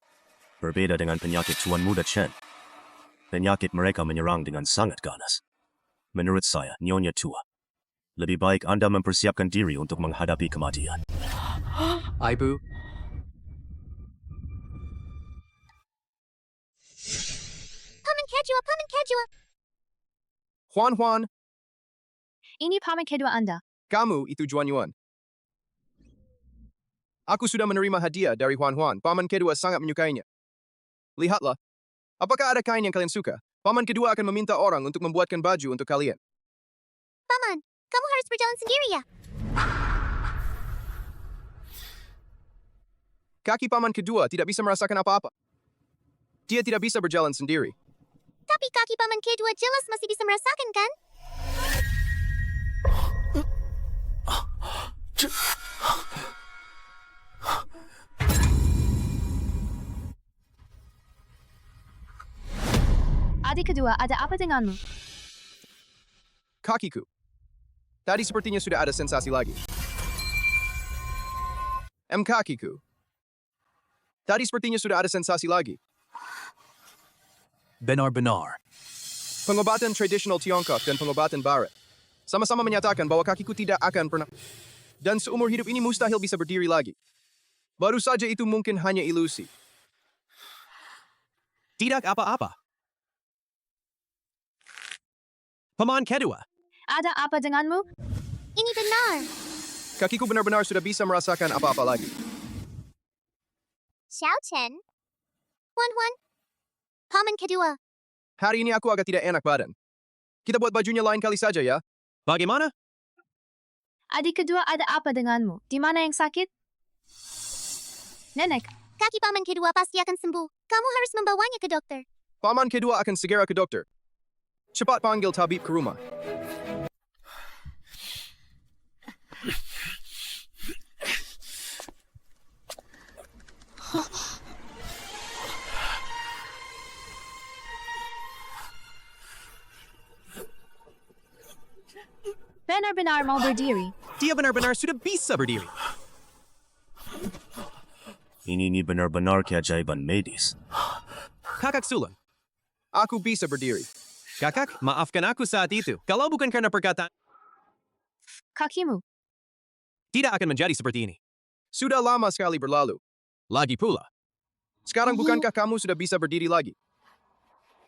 berbeda dengan penyakit Tuan Muda Chen. Penyakit mereka menyerang dengan sangat ganas. Menurut saya, Nyonya Tua, lebih baik Anda mempersiapkan diri untuk menghadapi kematian. Ibu, Paman Kedua. Juan, Ini paman kedua Anda. kamu itu Juan Yuan. Aku sudah menerima hadiah dari Juan Juan. Paman kedua sangat menyukainya. Lihatlah. Apakah ada kain yang kalian suka? Paman kedua akan meminta orang untuk membuatkan baju untuk kalian. Paman, kamu harus berjalan sendiri ya? Kaki paman kedua tidak bisa merasakan apa-apa. Dia tidak bisa berjalan sendiri. Tapi kaki paman kedua jelas masih bisa merasakan kan? Adik kedua, ada apa denganmu? Kakiku. Tadi sepertinya sudah ada sensasi lagi. Kakiku. Tadi sepertinya sudah ada sensasi lagi. Benar-benar. Pengobatan tradisional Tiongkok dan pengobatan Barat sama-sama menyatakan bahwa kakiku tidak akan pernah dan seumur hidup ini mustahil bisa berdiri lagi. Baru saja itu mungkin hanya ilusi. Tidak apa-apa. Paman kedua. Ada apa denganmu? Ini benar. Kakiku benar-benar sudah bisa merasakan apa-apa lagi. Xiao Chen. Juan Juan. Paman kedua. Hari ini aku agak tidak enak badan. Kita buat bajunya lain kali saja ya. Bagaimana? Adik kedua, ada apa denganmu? Di mana yang sakit? Nenek, Kaki paman kedua pasti akan sembuh. Kamu harus membawanya ke dokter. Paman kedua akan segera ke dokter. Cepat panggil tabib ke rumah. benar-benar mau berdiri. Dia benar-benar sudah bisa berdiri. Ini benar-benar keajaiban medis. Kakak sulung. Aku bisa berdiri. Kakak, maafkan aku saat itu. Kalau bukan karena perkataan, Kakimu. tidak akan menjadi seperti ini. Sudah lama sekali berlalu. Lagi pula, Sekarang bukankah kamu sudah bisa berdiri lagi?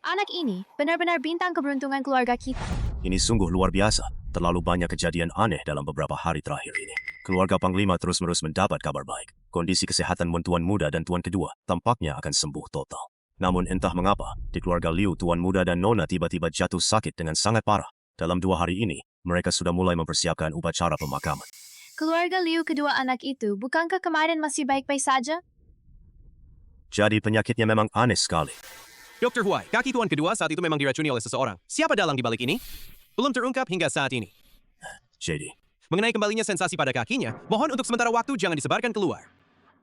Anak ini benar-benar bintang keberuntungan keluarga kita. Ini sungguh luar biasa. Terlalu banyak kejadian aneh dalam beberapa hari terakhir ini. Keluarga Panglima terus-menerus mendapat kabar baik. Kondisi kesehatan Tuan Muda dan Tuan Kedua tampaknya akan sembuh total. Namun entah mengapa, di keluarga Liu, Tuan Muda dan Nona tiba-tiba jatuh sakit dengan sangat parah. Dalam 2 hari ini, mereka sudah mulai mempersiapkan upacara pemakaman. Keluarga Liu kedua anak itu, bukankah kemarin masih baik-baik saja? Jadi penyakitnya memang aneh sekali. Dr. Huai, kaki Tuan Kedua saat itu memang diracuni oleh seseorang. Siapa dalang di balik ini? Belum terungkap hingga saat ini. Jadi, Mengenai kembalinya sensasi pada kakinya, mohon untuk sementara waktu jangan disebarkan keluar.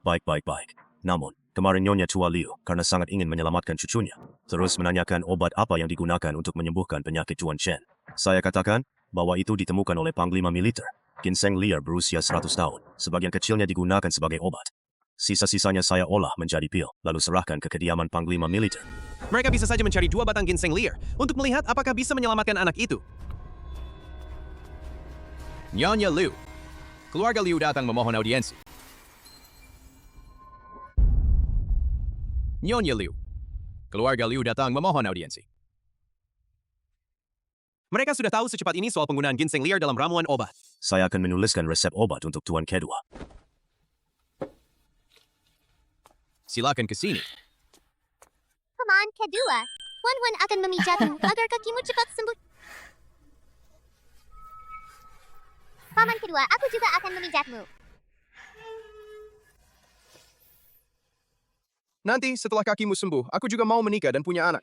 baik. Namun, kemarin Nyonya Tua Liu, karena sangat ingin menyelamatkan cucunya, terus menanyakan obat apa yang digunakan untuk menyembuhkan penyakit Tuan Chen. Saya katakan bahwa itu ditemukan oleh Panglima Militer. Ginseng liar berusia 100 tahun. Sebagian kecilnya digunakan sebagai obat. Sisa-sisanya saya olah menjadi pil, lalu serahkan ke kediaman Panglima Militer. Mereka bisa saja mencari 2 batang ginseng liar untuk melihat apakah bisa menyelamatkan anak itu. Nyonya Liu. Keluarga Liu datang memohon audiensi. Nyonya Liu. Keluarga Liu datang memohon audiensi. Mereka sudah tahu secepat ini soal penggunaan ginseng liar dalam ramuan obat. Saya akan menuliskan resep obat untuk Tuan Kedua. Silakan ke sini. Paman kedua, Wan akan memijatmu agar kakimu cepat sembuh. Paman kedua, aku juga akan memijatmu. Nanti setelah kakimu sembuh, aku juga mau menikah dan punya anak.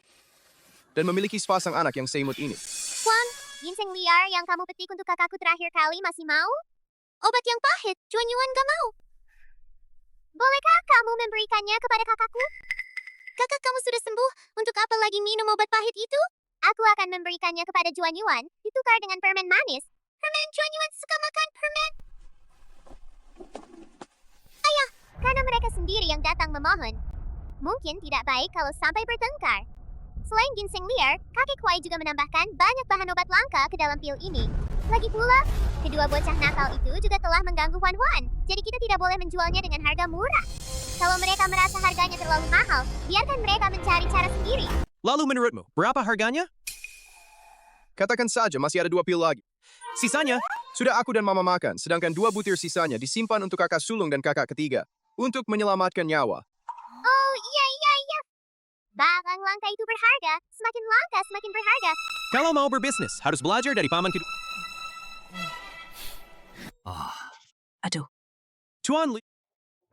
Dan memiliki sepasang anak yang seimut ini. Wan, ginseng liar yang kamu petik untuk kakakku terakhir kali masih mau? Obat yang pahit, Juan Yuan gak mau. Bolehkah kamu memberikannya kepada kakakku? Kakak kamu sudah sembuh, untuk apa lagi minum obat pahit itu? Aku akan memberikannya kepada Juan Yuan, ditukar dengan permen manis. Permen Juan Yuan suka makan permen. Ayah, karena mereka sendiri yang datang memohon. Mungkin tidak baik kalau sampai bertengkar. Selain ginseng liar, kakek Huai juga menambahkan banyak bahan obat langka ke dalam pil ini. Lagi pula, kedua bocah nakal itu juga telah mengganggu Wan. Jadi kita tidak boleh menjualnya dengan harga murah. Kalau mereka merasa harganya terlalu mahal, biarkan mereka mencari cara sendiri. Lalu menurutmu, berapa harganya? Katakan saja masih ada 2 pil lagi. Sisanya, Sudah aku dan mama makan, sedangkan 2 butir sisanya disimpan untuk kakak sulung dan kakak ketiga. Untuk menyelamatkan nyawa. Oh, iya. Bawang langka itu berharga. Semakin langka, semakin berharga. kalau mau berbisnis, harus belajar dari paman kedua. Aduh, Tuan Liu,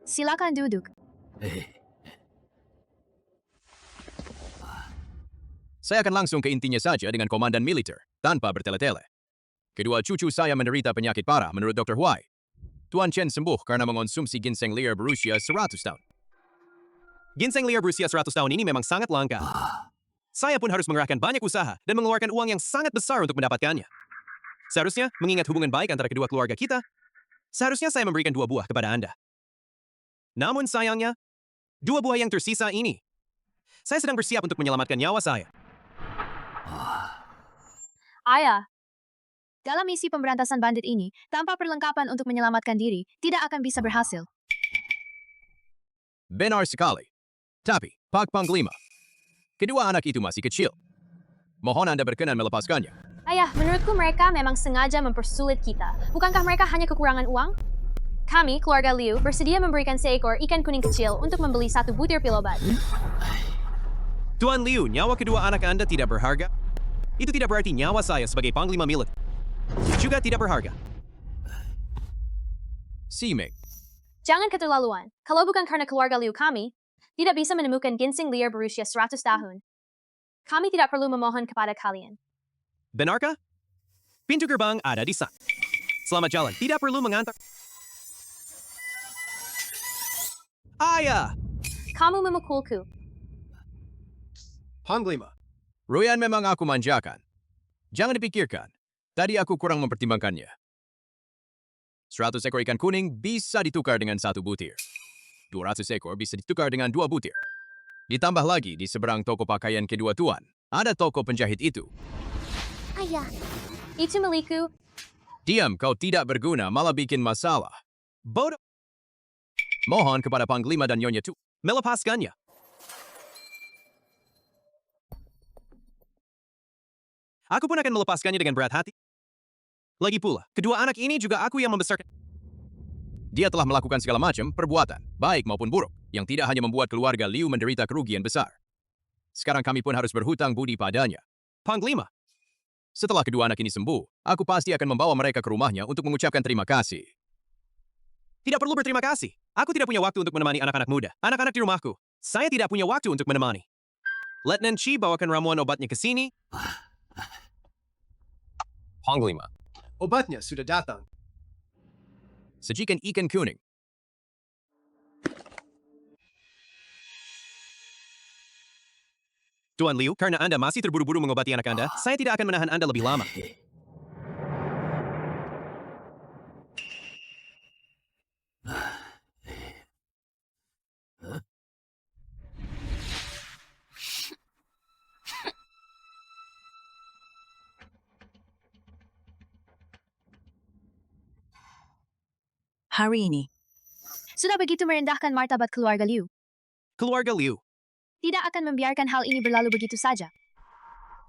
Silakan duduk. Saya akan langsung ke intinya saja dengan komandan militer, tanpa bertele-tele. Kedua cucu saya menderita penyakit parah menurut Dr. Huai. Tuan Chen sembuh karena mengonsumsi ginseng liar berusia 100 tahun. ginseng liar berusia 100 tahun ini memang sangat langka. Saya pun harus mengerahkan banyak usaha dan mengeluarkan uang yang sangat besar untuk mendapatkannya. Seharusnya, mengingat hubungan baik antara kedua keluarga kita, seharusnya saya memberikan 2 buah kepada Anda. Namun sayangnya, 2 buah yang tersisa ini, saya sedang bersiap untuk menyelamatkan nyawa saya. Ayah, dalam misi pemberantasan bandit ini, tanpa perlengkapan untuk menyelamatkan diri, tidak akan bisa berhasil. Benar sekali. Tapi, Pak Panglima, kedua anak itu masih kecil. Mohon Anda berkenan melepaskannya. Ayah, menurutku mereka memang sengaja mempersulit kita. Bukankah mereka hanya kekurangan uang? Kami, keluarga Liu, bersedia memberikan seekor ikan kuning kecil untuk membeli 1 butir pil obat. Tuan Liu, nyawa kedua anak Anda tidak berharga? Itu tidak berarti nyawa saya sebagai panglima militer juga tidak berharga. Simeng, Jangan keterlaluan. Kalau bukan karena keluarga Liu kami, tidak bisa menemukan ginseng liar berusia 100 tahun. Kami tidak perlu memohon kepada kalian. Benarkah? Pintu gerbang ada di sana. Selamat jalan, tidak perlu mengantar. Ayah! Kamu memukulku. Panglima, Ruyan memang aku manjakan. Jangan dipikirkan. Tadi aku kurang mempertimbangkannya. 100 ekor ikan kuning bisa ditukar dengan 1 butir. 200 ekor bisa ditukar dengan 2 butir. Ditambah lagi di seberang toko pakaian kedua tuan, ada toko penjahit itu. Ayah, Itu milikku. Diam, kau tidak berguna, malah bikin masalah. Bodoh! Mohon kepada Panglima dan Nyonya Tu. Melepaskannya. Aku pun akan melepaskannya dengan berat hati. Lagi pula, kedua anak ini juga aku yang membesarkan. Dia telah melakukan segala macam perbuatan, baik maupun buruk, yang tidak hanya membuat keluarga Liu menderita kerugian besar. Sekarang kami pun harus berhutang budi padanya. Panglima, Setelah kedua anak ini sembuh, aku pasti akan membawa mereka ke rumahnya untuk mengucapkan terima kasih. tidak perlu berterima kasih. Aku tidak punya waktu untuk menemani anak-anak muda. Anak-anak di rumahku. Saya tidak punya waktu untuk menemani. Letnan Chi bawakan ramuan obatnya ke sini. Panglima, obatnya sudah datang. Sajikan ikan kuning. Tuan Liu, karena Anda masih terburu-buru mengobati anak Anda, saya tidak akan menahan Anda lebih lama. hari ini, Sudah begitu merendahkan martabat keluarga Liu. Keluarga Liu. Tidak akan membiarkan hal ini berlalu begitu saja.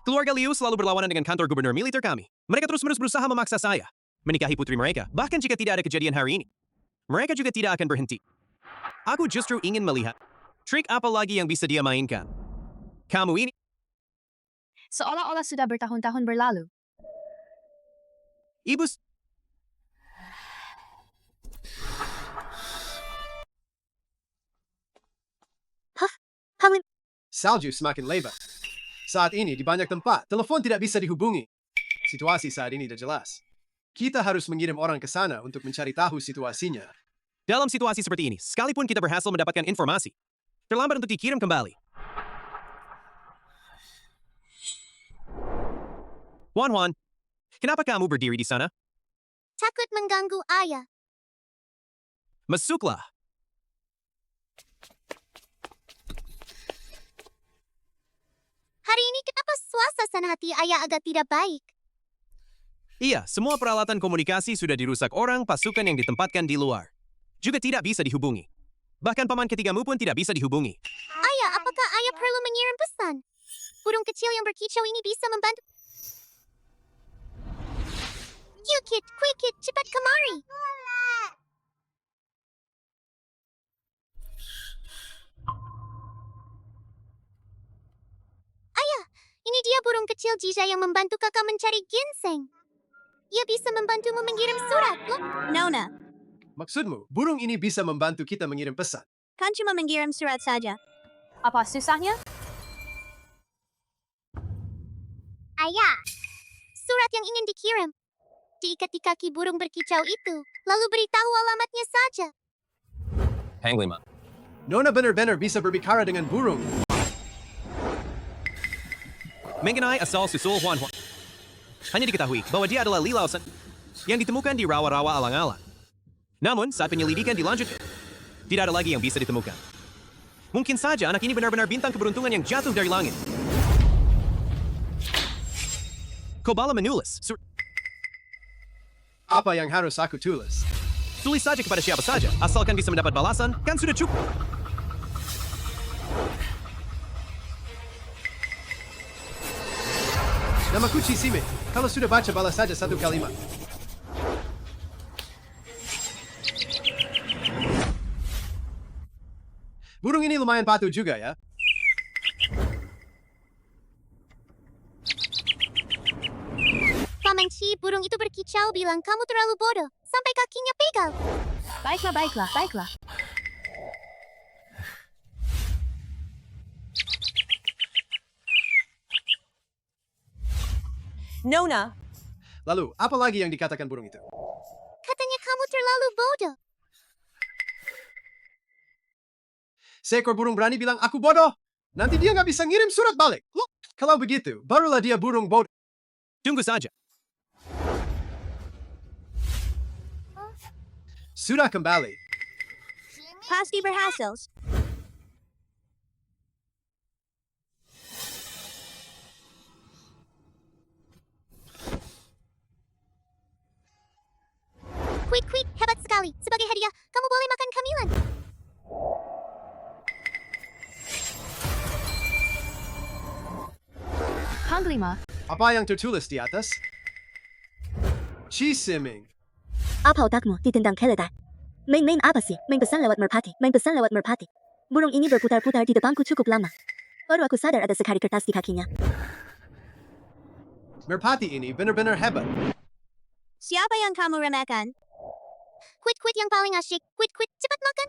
Keluarga Liu selalu berlawanan dengan kantor gubernur militer kami. Mereka terus-menerus berusaha memaksa saya menikahi putri mereka, bahkan jika tidak ada kejadian hari ini. Mereka juga tidak akan berhenti. Aku justru ingin melihat trik apa lagi yang bisa dia mainkan. Kamu ini, Seolah-olah sudah bertahun-tahun berlalu. Ibu... Salju semakin lebar. Saat ini di banyak tempat, telepon tidak bisa dihubungi. Situasi saat ini tidak jelas. Kita harus mengirim orang ke sana untuk mencari tahu situasinya. Dalam situasi seperti ini, sekalipun kita berhasil mendapatkan informasi, terlambat untuk dikirim kembali. Wan, kenapa kamu berdiri di sana? takut mengganggu ayah. Masuklah. Hari ini kenapa suasana hati ayah agak tidak baik? Iya, semua peralatan komunikasi sudah dirusak orang pasukan yang ditempatkan di luar. Juga tidak bisa dihubungi. Bahkan paman ketigamu pun tidak bisa dihubungi. Ayah, apakah ayah perlu mengirim pesan? Burung kecil yang berkicau ini bisa membantu. Gyokit, Quickit, cepat kemari. Ayah, ini dia burung kecil Jija yang membantu kakak mencari ginseng. Ia bisa membantumu mengirim surat, loh. Nona, Maksudmu, burung ini bisa membantu kita mengirim pesan. kan cuma mengirim surat saja. Apa susahnya? Ayah, surat yang ingin dikirim. Diikat di kaki burung berkicau itu, lalu beritahu alamatnya saja. Panglima. Nona benar-benar bisa berbicara dengan burung. Mengenai asal susul Juan Juan. Hanya diketahui bahwa dia adalah Lilau San yang ditemukan di rawa-rawa alang-alang. Namun, saat penyelidikan dilanjutkan, tidak ada lagi yang bisa ditemukan. Mungkin saja anak ini benar-benar bintang keberuntungan yang jatuh dari langit. Kobala menulis. Apa yang harus aku tulis? Tulis saja kepada siapa saja, asalkan bisa mendapat balasan, kan sudah cukup. Namaku Chisime. Kalau sudah baca balas saja satu kalimat. Burung ini lumayan patuh juga ya. Paman Chi, burung itu berkicau bilang kamu terlalu bodoh, sampai kakinya pegal. Baiklah. Nona, Lalu, apa lagi yang dikatakan burung itu? Katanya kamu terlalu bodoh. Seekor burung berani bilang aku bodoh. Nanti dia nggak bisa ngirim surat balik. Loh, kalau begitu, barulah dia burung bodoh. Tunggu saja. Sudah kembali. Pasti berhasil. Quick, hebat sekali. Sebagai hadiah, kamu boleh makan camilan. Panglima, Apa yang tertulis di atas? Chisiming. Apa otakmu ditendang keledai? Main-main apa sih? Main pesan lewat merpati. Burung ini berputar-putar di depanku cukup lama. Baru aku sadar ada sekali kertas di kakinya. Merpati ini benar-benar hebat. siapa yang kamu remehkan? Quit yang paling asyik. Quit, cepat makan.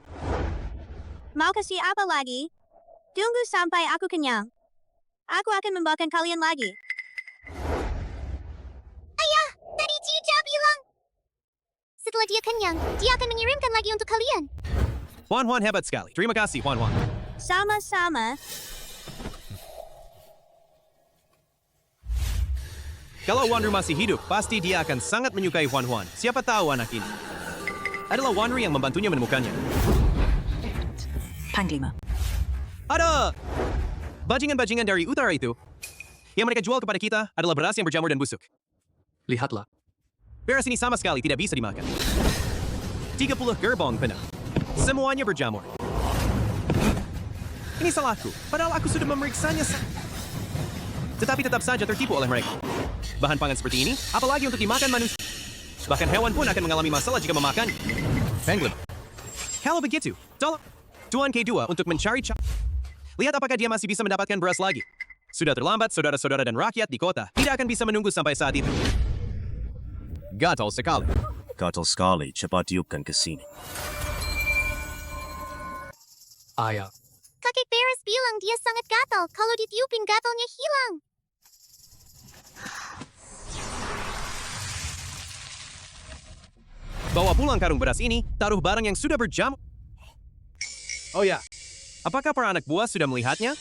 Mau kasih apa lagi? Tunggu sampai aku kenyang. Aku akan membawakan kalian lagi. Ayah, tadi Jija bilang. Setelah dia kenyang, dia akan mengirimkan lagi untuk kalian. Juan hebat sekali. Terima kasih, Juan. Sama-sama. Kalau Wanru masih hidup, pasti dia akan sangat menyukai Juan. Siapa tahu anak ini adalah Wanru yang membantunya menemukannya. Panglima. Ada bajingan-bajingan dari utara itu. Yang mereka jual kepada kita adalah beras yang berjamur dan busuk. Lihatlah. Beras ini sama sekali tidak bisa dimakan. 30 gerbong penuh. Semuanya berjamur. Ini salahku, padahal aku sudah memeriksanya. Tetapi tetap saja tertipu oleh mereka. Bahan pangan seperti ini, apalagi untuk dimakan manusia. Bahkan hewan pun akan mengalami masalah jika memakan. Penguin. Kalau begitu, tolong Tuan K2 untuk mencari lihat apakah dia masih bisa mendapatkan beras lagi. Sudah terlambat, saudara-saudara dan rakyat di kota tidak akan bisa menunggu sampai saat itu. Gatal sekali. Gatal sekali, cepat tiupkan ke sini. Ayah. Kakek Beres bilang dia sangat gatal. Kalau ditiupin gatalnya hilang. Bawa pulang karung beras ini, taruh barang yang sudah berjamur. Oh ya, Apakah para anak buah sudah melihatnya?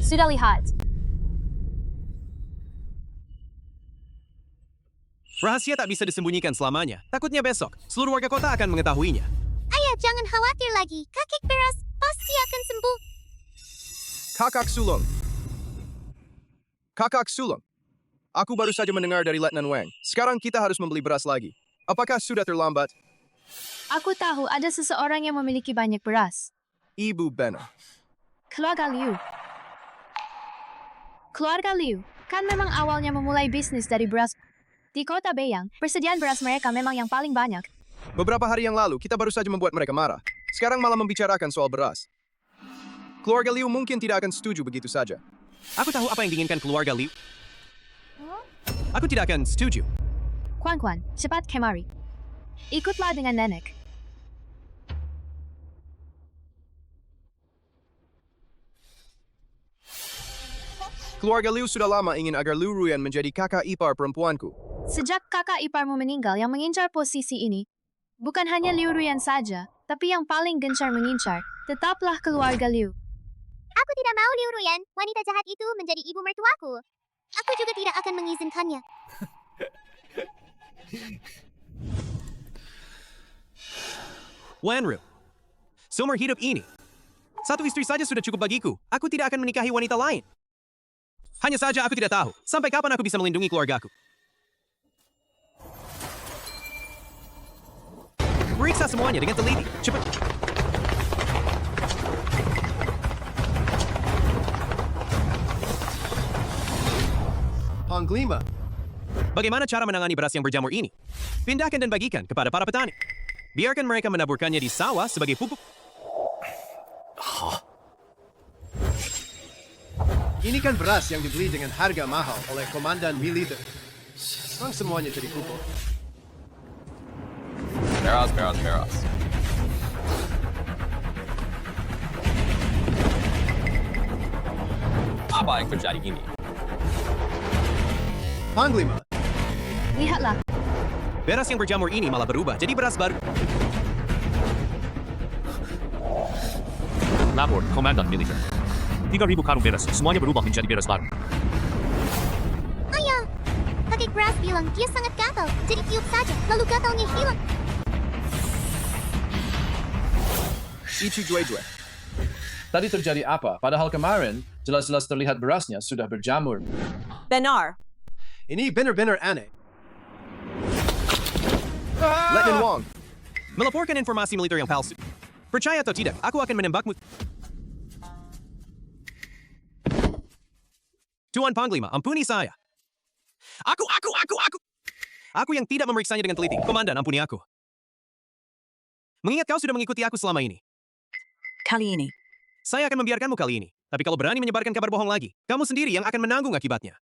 Sudah lihat. Rahasia tak bisa disembunyikan selamanya. Takutnya besok, seluruh warga kota akan mengetahuinya. Ayah, jangan khawatir lagi. Kakek Beres pasti akan sembuh. Kakak Sulung. Aku baru saja mendengar dari Letnan Wang. Sekarang kita harus membeli beras lagi. Apakah sudah terlambat? Aku tahu ada seseorang yang memiliki banyak beras. Ibu Beno. Keluarga Liu. Keluarga Liu kan memang awalnya memulai bisnis dari beras. Di Kota Beyang, persediaan beras mereka memang yang paling banyak. Beberapa hari yang lalu, kita baru saja membuat mereka marah. Sekarang malah membicarakan soal beras. Keluarga Liu mungkin tidak akan setuju begitu saja. Aku tahu apa yang diinginkan keluarga Liu. Aku tidak akan setuju. Kuan, cepat kemari. Ikutlah dengan nenek. Keluarga Liu sudah lama ingin agar Liu Ruyan menjadi kakak ipar perempuanku. Sejak kakak iparmu meninggal yang mengincar posisi ini, bukan hanya Liu Ruyan saja, tapi yang paling gencar mengincar, tetaplah keluarga Liu. Aku tidak mau Liu Ruyan, wanita jahat itu menjadi ibu mertuaku. Aku juga tidak akan mengizinkannya. Wanru, seumur hidup ini, satu istri saja sudah cukup bagiku. Aku tidak akan menikahi wanita lain. Hanya saja aku tidak tahu, sampai kapan aku bisa melindungi keluargaku. Periksa semuanya dengan teliti. Cepat. Panglima, Bagaimana cara menangani beras yang berjamur ini? Pindahkan dan bagikan kepada para petani. Biarkan mereka menaburkannya di sawah sebagai pupuk. ini kan beras yang dibeli dengan harga mahal oleh komandan militer. Sekarang semuanya jadi pupuk. Beras. Apa yang terjadi ini? Panglima, Lihatlah, Beras yang berjamur ini malah berubah jadi beras baru. Lapor, Komandan Militer. 3.000 karung beras, semuanya berubah menjadi beras baru. Ayah, kakek Brass bilang dia sangat gatal, jadi tiup saja, lalu gatalnya hilang. Ichi Jue. Tadi terjadi apa? Padahal kemarin, jelas-jelas terlihat berasnya sudah berjamur. Benar. ini benar-benar aneh. Letnan Wong, Melaporkan informasi militer yang palsu. Percaya atau tidak, aku akan menembakmu. Tuan Panglima, ampuni saya. Aku. Aku yang tidak memeriksanya dengan teliti. Komandan, ampuni aku. Mengingat kau sudah mengikuti aku selama ini. Kali ini, Saya akan membiarkanmu kali ini. Tapi kalau berani menyebarkan kabar bohong lagi, kamu sendiri yang akan menanggung akibatnya.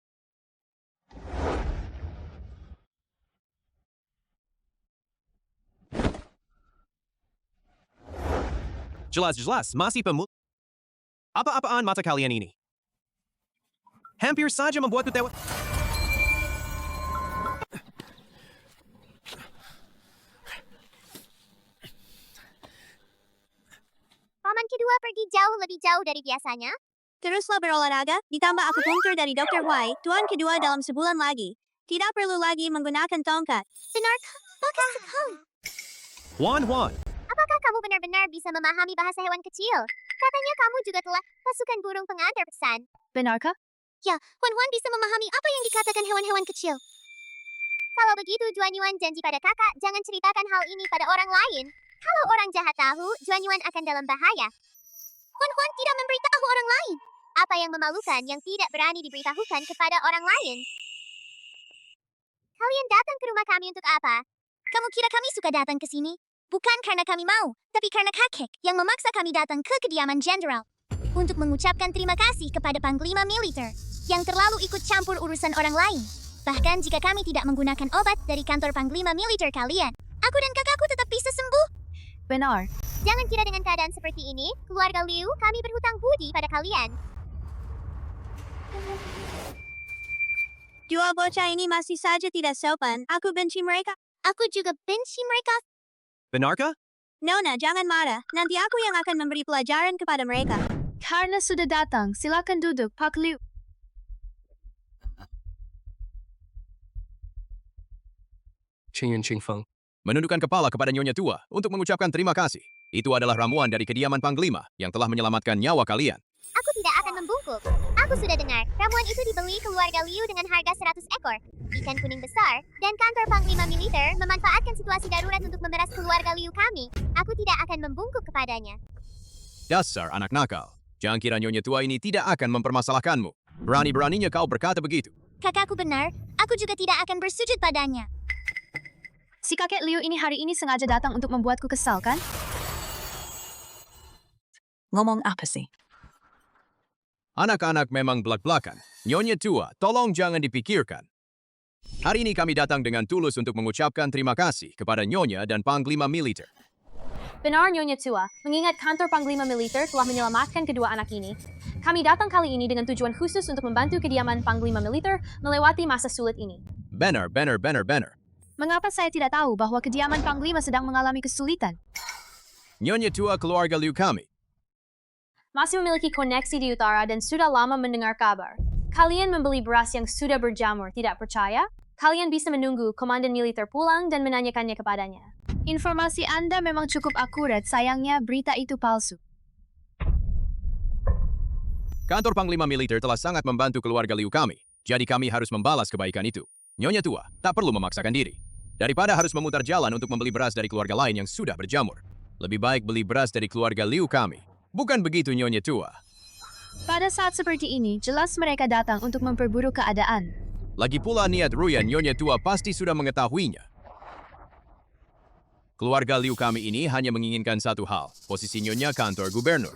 Jelas-jelas masih Apa-apaan mata kalian ini? Hampir saja membuatku tewas. Paman kedua pergi jauh lebih jauh dari biasanya. Teruslah berolahraga, ditambah akupunktur dari Dr. Y, tuan kedua dalam sebulan lagi. Tidak perlu lagi menggunakan tongkat. Benarkah? Bagus sekali. Juan. Apakah kamu benar-benar bisa memahami bahasa hewan kecil? Katanya kamu juga telah pasukan burung pengantar pesan. benarkah? Ya, Juan bisa memahami apa yang dikatakan hewan-hewan kecil. Kalau begitu, Juan Yuan janji pada kakak, jangan ceritakan hal ini pada orang lain. Kalau orang jahat tahu, Juan Yuan akan dalam bahaya. Juan tidak memberitahu orang lain. Apa yang memalukan yang tidak berani diberitahukan kepada orang lain? Kalian datang ke rumah kami untuk apa? Kamu kira kami suka datang ke sini? Bukan karena kami mau, tapi karena kakek yang memaksa kami datang ke kediaman jenderal. Untuk mengucapkan terima kasih kepada Panglima Militer yang terlalu ikut campur urusan orang lain. Bahkan jika kami tidak menggunakan obat dari kantor Panglima Militer kalian, aku dan kakakku tetap bisa sembuh. Benar. Jangan kira dengan keadaan seperti ini, keluarga Liu, kami berhutang budi pada kalian. Dua bocah ini masih saja tidak sopan. Aku benci mereka. Aku juga benci mereka. Benarkah? Nona, jangan marah. Nanti aku yang akan memberi pelajaran kepada mereka. Karena sudah datang, silakan duduk, Pak Liu. Qingfeng. Menundukkan kepala kepada Nyonya Tua untuk mengucapkan terima kasih. Itu adalah ramuan dari kediaman Panglima yang telah menyelamatkan nyawa kalian. Aku tidak akan membungkuk. Aku sudah dengar, ramuan itu dibeli keluarga Liu dengan harga 100 ekor. Ikan kuning besar, dan kantor Panglima Militer memanfaatkan situasi darurat untuk memeras keluarga Liu kami. Aku tidak akan membungkuk kepadanya. Dasar anak nakal. Jangan kira Nyonya Tua ini tidak akan mempermasalahkanmu. Berani-beraninya kau berkata begitu. Kakakku benar, Aku juga tidak akan bersujud padanya. Si kakek Liu ini hari ini sengaja datang untuk membuatku kesal, kan? Ngomong apa sih? Anak-anak memang belak-belakan. Nyonya tua, tolong jangan dipikirkan. Hari ini kami datang dengan tulus untuk mengucapkan terima kasih kepada Nyonya dan Panglima Militer. Benar Nyonya Tua, mengingat kantor Panglima Militer telah menyelamatkan kedua anak ini. Kami datang kali ini dengan tujuan khusus untuk membantu kediaman Panglima Militer melewati masa sulit ini. Benar. Mengapa saya tidak tahu bahwa kediaman Panglima sedang mengalami kesulitan? Nyonya tua keluarga Liu kami. Masih memiliki koneksi di utara dan sudah lama mendengar kabar. Kalian membeli beras yang sudah berjamur, tidak percaya? Kalian bisa menunggu Komandan Militer pulang dan menanyakannya kepadanya. Informasi Anda memang cukup akurat, sayangnya berita itu palsu. Kantor Panglima Militer telah sangat membantu keluarga Liu kami, jadi kami harus membalas kebaikan itu. Nyonya tua, tak perlu memaksakan diri. Daripada harus memutar jalan untuk membeli beras dari keluarga lain yang sudah berjamur. Lebih baik beli beras dari keluarga Liu kami. Bukan begitu, Nyonya tua? Pada saat seperti ini, jelas mereka datang untuk memperburuk keadaan. Lagi pula niat Ruyan Nyonya tua pasti sudah mengetahuinya. Keluarga Liu kami ini hanya menginginkan satu hal, posisi Nyonya kantor gubernur.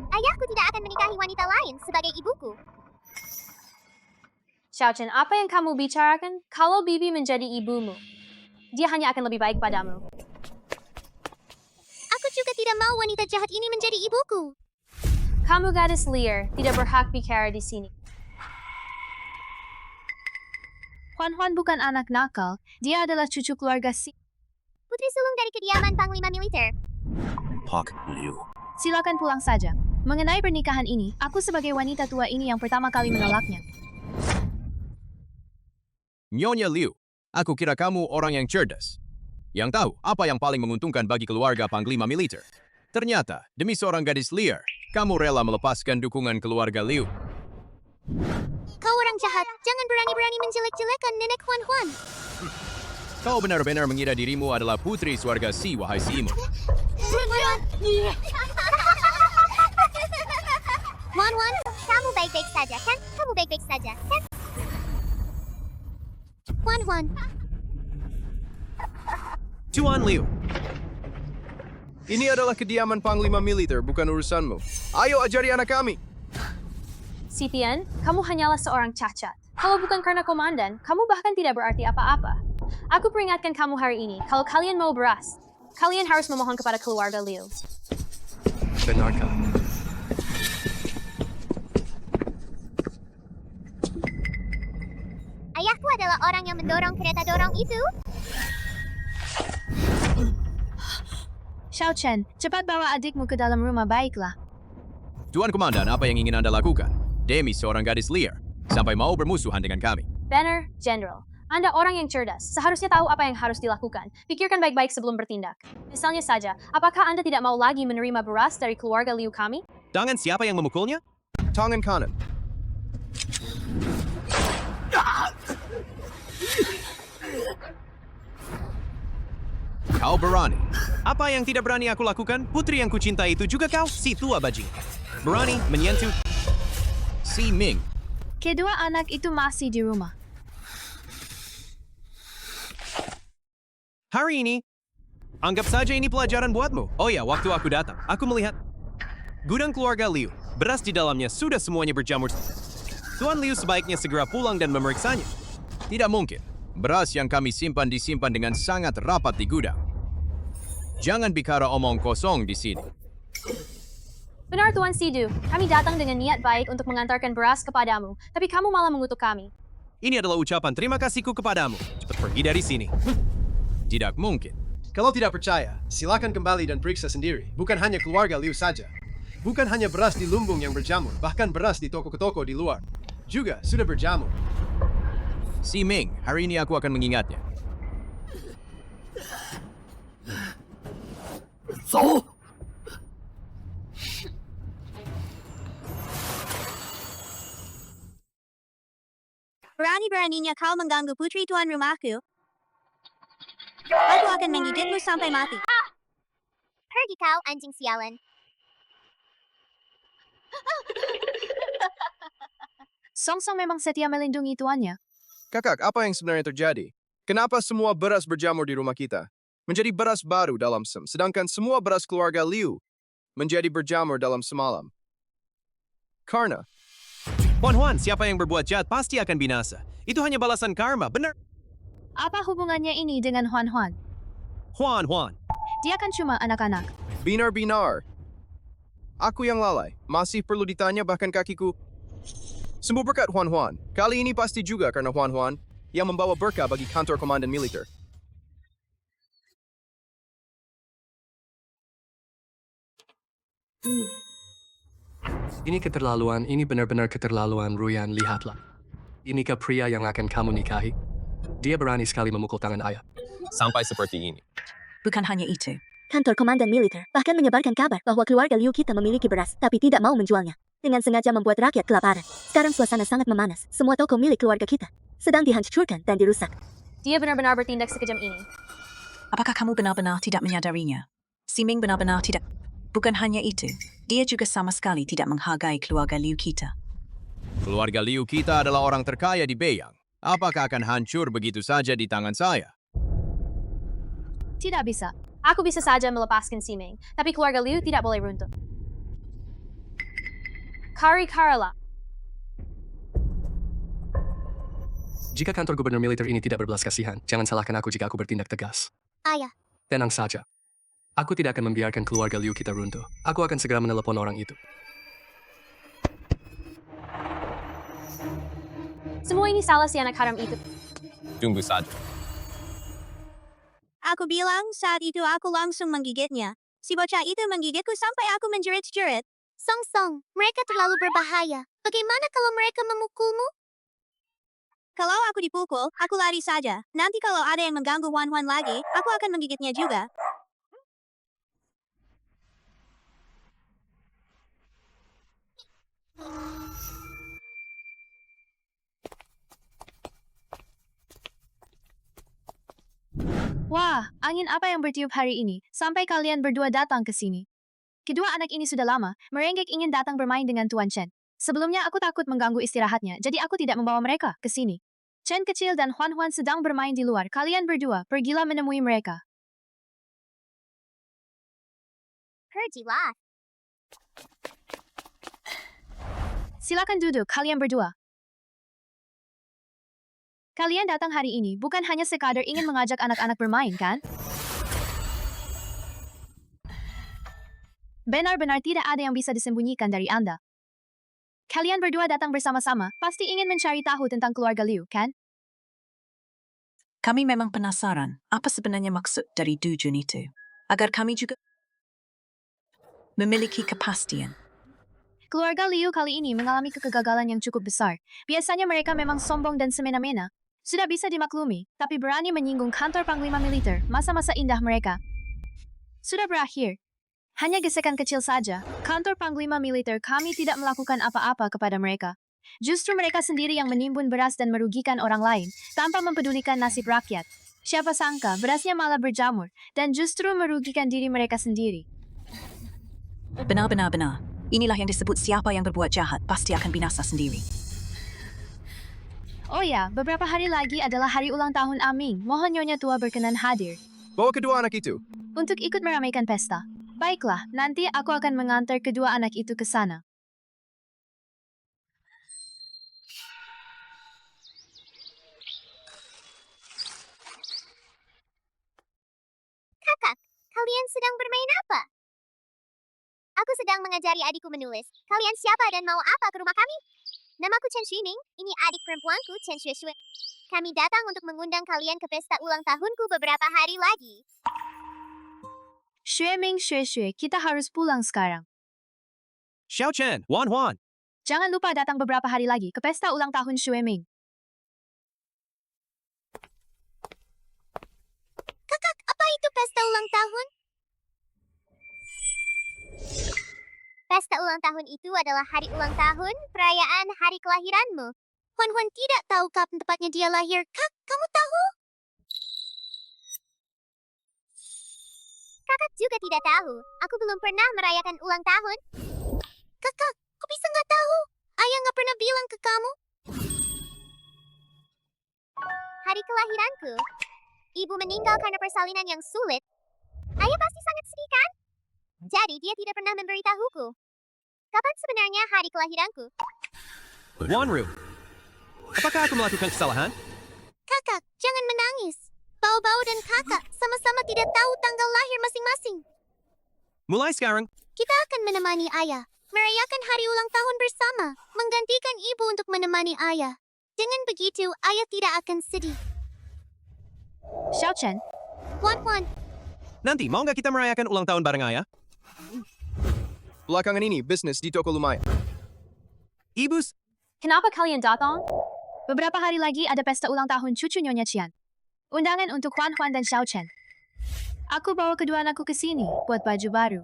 Ayahku tidak akan menikahi wanita lain sebagai ibuku. Xiao Chen, apa yang kamu bicarakan? Kalau Bibi menjadi ibumu, dia hanya akan lebih baik padamu. Aku juga tidak mau wanita jahat ini menjadi ibuku. Kamu gadis liar, tidak berhak bicara di sini. Huan bukan anak nakal, dia adalah cucu keluarga Si. Putri sulung dari kediaman Panglima Militer. Pak Liu. Silakan pulang saja. Mengenai pernikahan ini, aku sebagai wanita tua ini yang pertama kali menolaknya. Nyonya Liu, aku kira kamu orang yang cerdas. Yang tahu apa yang paling menguntungkan bagi keluarga Panglima Militer. Ternyata, demi seorang gadis liar, kamu rela melepaskan dukungan keluarga Liu. Kau orang jahat, jangan berani-berani menjelek-jelekan nenek Huan. Kau benar-benar mengira dirimu adalah putri swarga Si, wahai si imut. Huan, kamu baik-baik saja, kan? Kamu baik-baik saja, kan? Huan. Tuan Liu. Ini adalah kediaman Panglima Militer, bukan urusanmu. Ayo ajari anak kami. Si Tian, kamu hanyalah seorang cacat. Kalau bukan karena komandan, kamu bahkan tidak berarti apa-apa. Aku peringatkan kamu hari ini, kalau kalian mau beras, kalian harus memohon kepada keluarga Liu. Benarkah? Ayahku adalah orang yang mendorong kereta dorong itu. Xiao Chen, cepat bawa adikmu ke dalam rumah, baiklah. Tuan Komandan, apa yang ingin Anda lakukan? Demi seorang gadis liar, sampai mau bermusuhan dengan kami. Banner, General. Anda orang yang cerdas, seharusnya tahu apa yang harus dilakukan. Pikirkan baik-baik sebelum bertindak. Misalnya saja, apakah Anda tidak mau lagi menerima beras dari keluarga Liu kami? Tangan siapa yang memukulnya? Tangan kanan. Kau berani. Apa yang tidak berani aku lakukan? Putri yang kucinta itu juga kau, si tua bajing. Berani menyentuh Si Ming. Kedua anak itu masih di rumah. Hari ini, anggap saja ini pelajaran buatmu. Oh ya, waktu aku datang, aku melihat gudang keluarga Liu. Beras di dalamnya sudah semuanya berjamur. Tuan Liu sebaiknya segera pulang dan memeriksanya. Tidak mungkin. Beras yang kami simpan disimpan dengan sangat rapat di gudang. Jangan bicara omong kosong di sini. Benar Tuan Sidu, kami datang dengan niat baik untuk mengantarkan beras kepadamu, tapi kamu malah mengutuk kami. Ini adalah ucapan terima kasihku kepadamu. Cepat pergi dari sini. Tidak mungkin. Kalau tidak percaya, silakan kembali dan periksa sendiri. Bukan hanya keluarga Liu saja. Bukan hanya beras di lumbung yang berjamur, bahkan beras di toko-toko di luar juga sudah berjamur. Si Ming, hari ini aku akan mengingatnya. Berani-beraninya kau mengganggu putri tuan rumahku. Aku akan menggigitmu sampai mati. Pergi kau, anjing sialan. Song memang setia melindungi tuannya. Kakak, apa yang sebenarnya terjadi? Kenapa semua beras berjamur di rumah kita? Menjadi beras baru dalam sedangkan semua beras keluarga Liu menjadi berjamur dalam semalam. Karena Juan, siapa yang berbuat jahat pasti akan binasa. Itu hanya balasan karma, benar? Apa hubungannya ini dengan Juan? Juan. Dia kan cuma anak-anak. binar. Aku yang lalai. Masih perlu ditanya bahkan kakiku. Sembuh berkat Juan. Kali ini pasti juga karena Juan yang membawa berkah bagi kantor komandan militer. Ini keterlaluan, ini benar-benar keterlaluan, Ruyan, lihatlah. Inikah pria yang akan kamu nikahi? Dia berani sekali memukul tangan ayah. Sampai seperti ini. Bukan hanya itu. Kantor komandan militer bahkan menyebarkan kabar bahwa keluarga Liu kita memiliki beras, tapi tidak mau menjualnya. Dengan sengaja membuat rakyat kelaparan. Sekarang suasana sangat memanas. Semua toko milik keluarga kita sedang dihancurkan dan dirusak. Dia benar-benar bertindak sekejam ini. Apakah kamu benar-benar tidak menyadarinya? Si Ming benar-benar tidak. Bukan hanya itu, dia juga sama sekali tidak menghargai keluarga Liu kita. Keluarga Liu kita adalah orang terkaya di Beiyang. Apakah akan hancur begitu saja di tangan saya? Tidak bisa. Aku bisa saja melepaskan si Ming, tapi keluarga Liu tidak boleh runtuh. Karla. Jika kantor gubernur militer ini tidak berbelas kasihan, jangan salahkan aku jika aku bertindak tegas. Ayah, Tenang saja. Aku tidak akan membiarkan keluarga Liu kita runtuh. Aku akan segera menelepon orang itu. Semua ini salah si anak haram itu. Tunggu saja. Aku bilang saat itu aku langsung menggigitnya. Si bocah itu menggigitku sampai aku menjerit-jerit. Song, mereka terlalu berbahaya. Bagaimana kalau mereka memukulmu? Kalau aku dipukul, aku lari saja. Nanti kalau ada yang mengganggu Juan lagi, aku akan menggigitnya juga. Wah, angin apa yang bertiup hari ini, sampai kalian berdua datang ke sini. Kedua anak ini sudah lama, merenggek ingin datang bermain dengan Tuan Chen. Sebelumnya aku takut mengganggu istirahatnya, jadi aku tidak membawa mereka ke sini. Chen kecil dan Juan sedang bermain di luar. Kalian berdua, pergilah menemui mereka. Pergilah. Silakan duduk, kalian berdua. Kalian datang hari ini bukan hanya sekadar ingin mengajak anak-anak bermain, kan? Benar-benar tidak ada yang bisa disembunyikan dari Anda. Kalian berdua datang bersama-sama, pasti ingin mencari tahu tentang keluarga Liu, kan? Kami memang penasaran apa sebenarnya maksud dari Dujun itu. Agar kami juga memiliki kepastian. Keluarga Liu kali ini mengalami kegagalan yang cukup besar. Biasanya mereka memang sombong dan semena-mena. Sudah bisa dimaklumi, tapi berani menyinggung kantor Panglima Militer, masa-masa indah mereka sudah berakhir. Hanya gesekan kecil saja, kantor Panglima Militer kami tidak melakukan apa-apa kepada mereka. Justru mereka sendiri yang menimbun beras dan merugikan orang lain, tanpa mempedulikan nasib rakyat. Siapa sangka berasnya malah berjamur, dan justru merugikan diri mereka sendiri. Benar. Inilah yang disebut siapa yang berbuat jahat pasti akan binasa sendiri. Oh ya, beberapa hari lagi adalah hari ulang tahun Aming. Mohon Nyonya Tua berkenan hadir. Bawa kedua anak itu. Untuk ikut meramaikan pesta. Baiklah, nanti aku akan mengantar kedua anak itu ke sana. Kakak, kalian sedang bermain apa? Aku sedang mengajari adikku menulis. Kalian siapa dan mau apa ke rumah kami? Namaku Chen Xuiming, ini adik perempuanku Chen Xuexue. Kami datang untuk mengundang kalian ke pesta ulang tahunku beberapa hari lagi. Xueming, kita harus pulang sekarang. Xiao Chen, Juan. Jangan lupa datang beberapa hari lagi ke pesta ulang tahun Xueming. Kakak, apa itu pesta ulang tahun? Pesta ulang tahun itu adalah hari ulang tahun, perayaan hari kelahiranmu. Juan tidak tahu kapan tepatnya dia lahir. Kak, kamu tahu? Kakak juga tidak tahu. Aku belum pernah merayakan ulang tahun. Kakak, kok bisa nggak tahu? Ayah nggak pernah bilang ke kamu. Hari kelahiranku. Ibu meninggal karena persalinan yang sulit. Ayah pasti sangat sedih kan? Jadi dia tidak pernah memberitahuku. Kapan sebenarnya hari kelahiranku? Wanru, apakah aku melakukan kesalahan? Kakak, jangan menangis. Bau-bau dan kakak sama-sama tidak tahu tanggal lahir masing-masing. Mulai sekarang, Kita akan menemani ayah, merayakan hari ulang tahun bersama, menggantikan ibu untuk menemani ayah. Dengan begitu, ayah tidak akan sedih. Xiao Chen, Wan, nanti mau nggak kita merayakan ulang tahun bareng ayah? Belakangan ini, bisnis di toko lumayan. Ibus, Kenapa kalian datang? beberapa hari lagi ada pesta ulang tahun cucu Nyonya Qian. Undangan untuk Huan dan Xiao Chen. Aku bawa kedua anakku ke sini buat baju baru.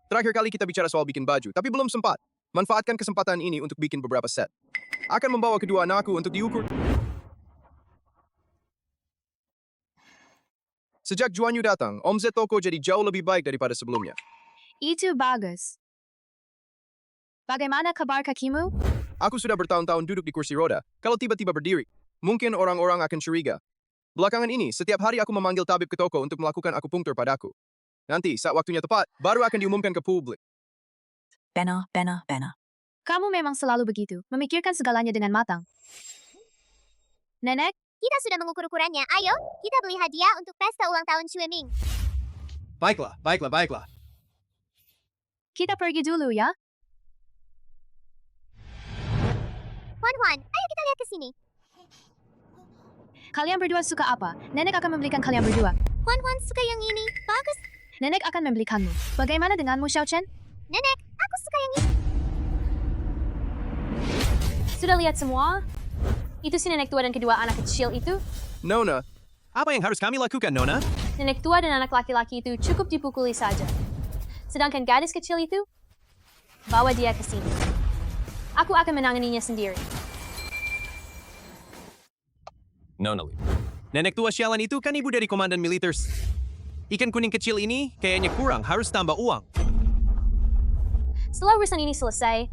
Terakhir kali kita bicara soal bikin baju, tapi belum sempat. Manfaatkan kesempatan ini untuk bikin beberapa set. Akan membawa kedua anakku untuk diukur. Sejak Juan Yu datang, omset toko jadi jauh lebih baik daripada sebelumnya. Itu bagus. Bagaimana kabar kakimu? Aku sudah bertahun-tahun duduk di kursi roda. Kalau tiba-tiba berdiri, mungkin orang-orang akan curiga. Belakangan ini, setiap hari aku memanggil tabib ke toko untuk melakukan akupunktur padaku. Nanti, saat waktunya tepat, baru akan diumumkan ke publik. Benar. Kamu memang selalu begitu, memikirkan segalanya dengan matang. Nenek, kita sudah mengukur ukurannya. Ayo, kita beli hadiah untuk pesta ulang tahun Xue Ming. Baiklah. kita pergi dulu ya. Wan, ayo kita lihat ke sini. Kalian berdua suka apa? Nenek akan membelikan kalian berdua. Wan suka yang ini. Bagus. Nenek akan membelikanmu. Bagaimana denganmu, Xiao Chen? Nenek, aku suka yang ini. Sudah lihat semua? Itu si nenek tua dan kedua anak kecil itu? Nona, apa yang harus kami lakukan, Nona? Nenek tua dan anak laki-laki itu cukup dipukuli saja. Sedangkan gadis kecil itu, bawa dia ke sini. Aku akan menanganinya sendiri. Nona Liu. Nenek tua sialan itu kan ibu dari komandan militer. Ikan kuning kecil ini kayaknya kurang, harus tambah uang. Setelah urusan ini selesai,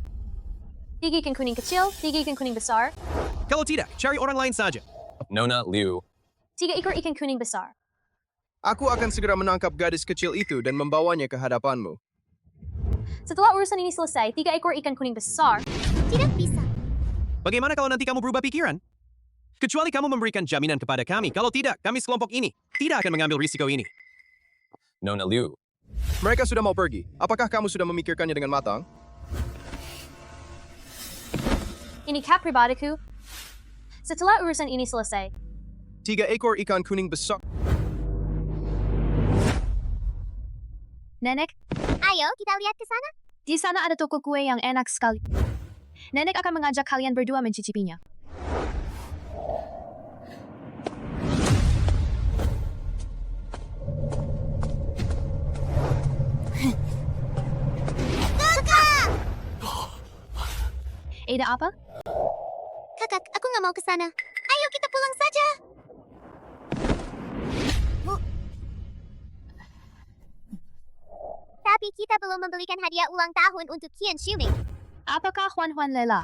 3 ikan kuning kecil, 3 ikan kuning besar, Kalau tidak, cari orang lain saja. Nona Liu. 3 ekor ikan kuning besar. aku akan segera menangkap gadis kecil itu dan membawanya ke hadapanmu. Setelah urusan ini selesai, 3 ekor ikan kuning besar. Tidak bisa. Bagaimana kalau nanti kamu berubah pikiran? Kecuali kamu memberikan jaminan kepada kami. Kalau tidak, kami sekelompok ini tidak akan mengambil risiko ini. Nona Liu. Mereka sudah mau pergi. Apakah kamu sudah memikirkannya dengan matang? Ini cap pribadiku. Setelah urusan ini selesai, 3 ekor ikan kuning besar. Nenek, Ayo, kita lihat ke sana. di sana ada toko kue yang enak sekali. Nenek akan mengajak kalian berdua mencicipinya. Ada apa? Kakak, aku nggak mau ke sana. Ayo kita pulang saja. Tapi kita belum membelikan hadiah ulang tahun untuk Qian Shuming. Apakah Huan Lela?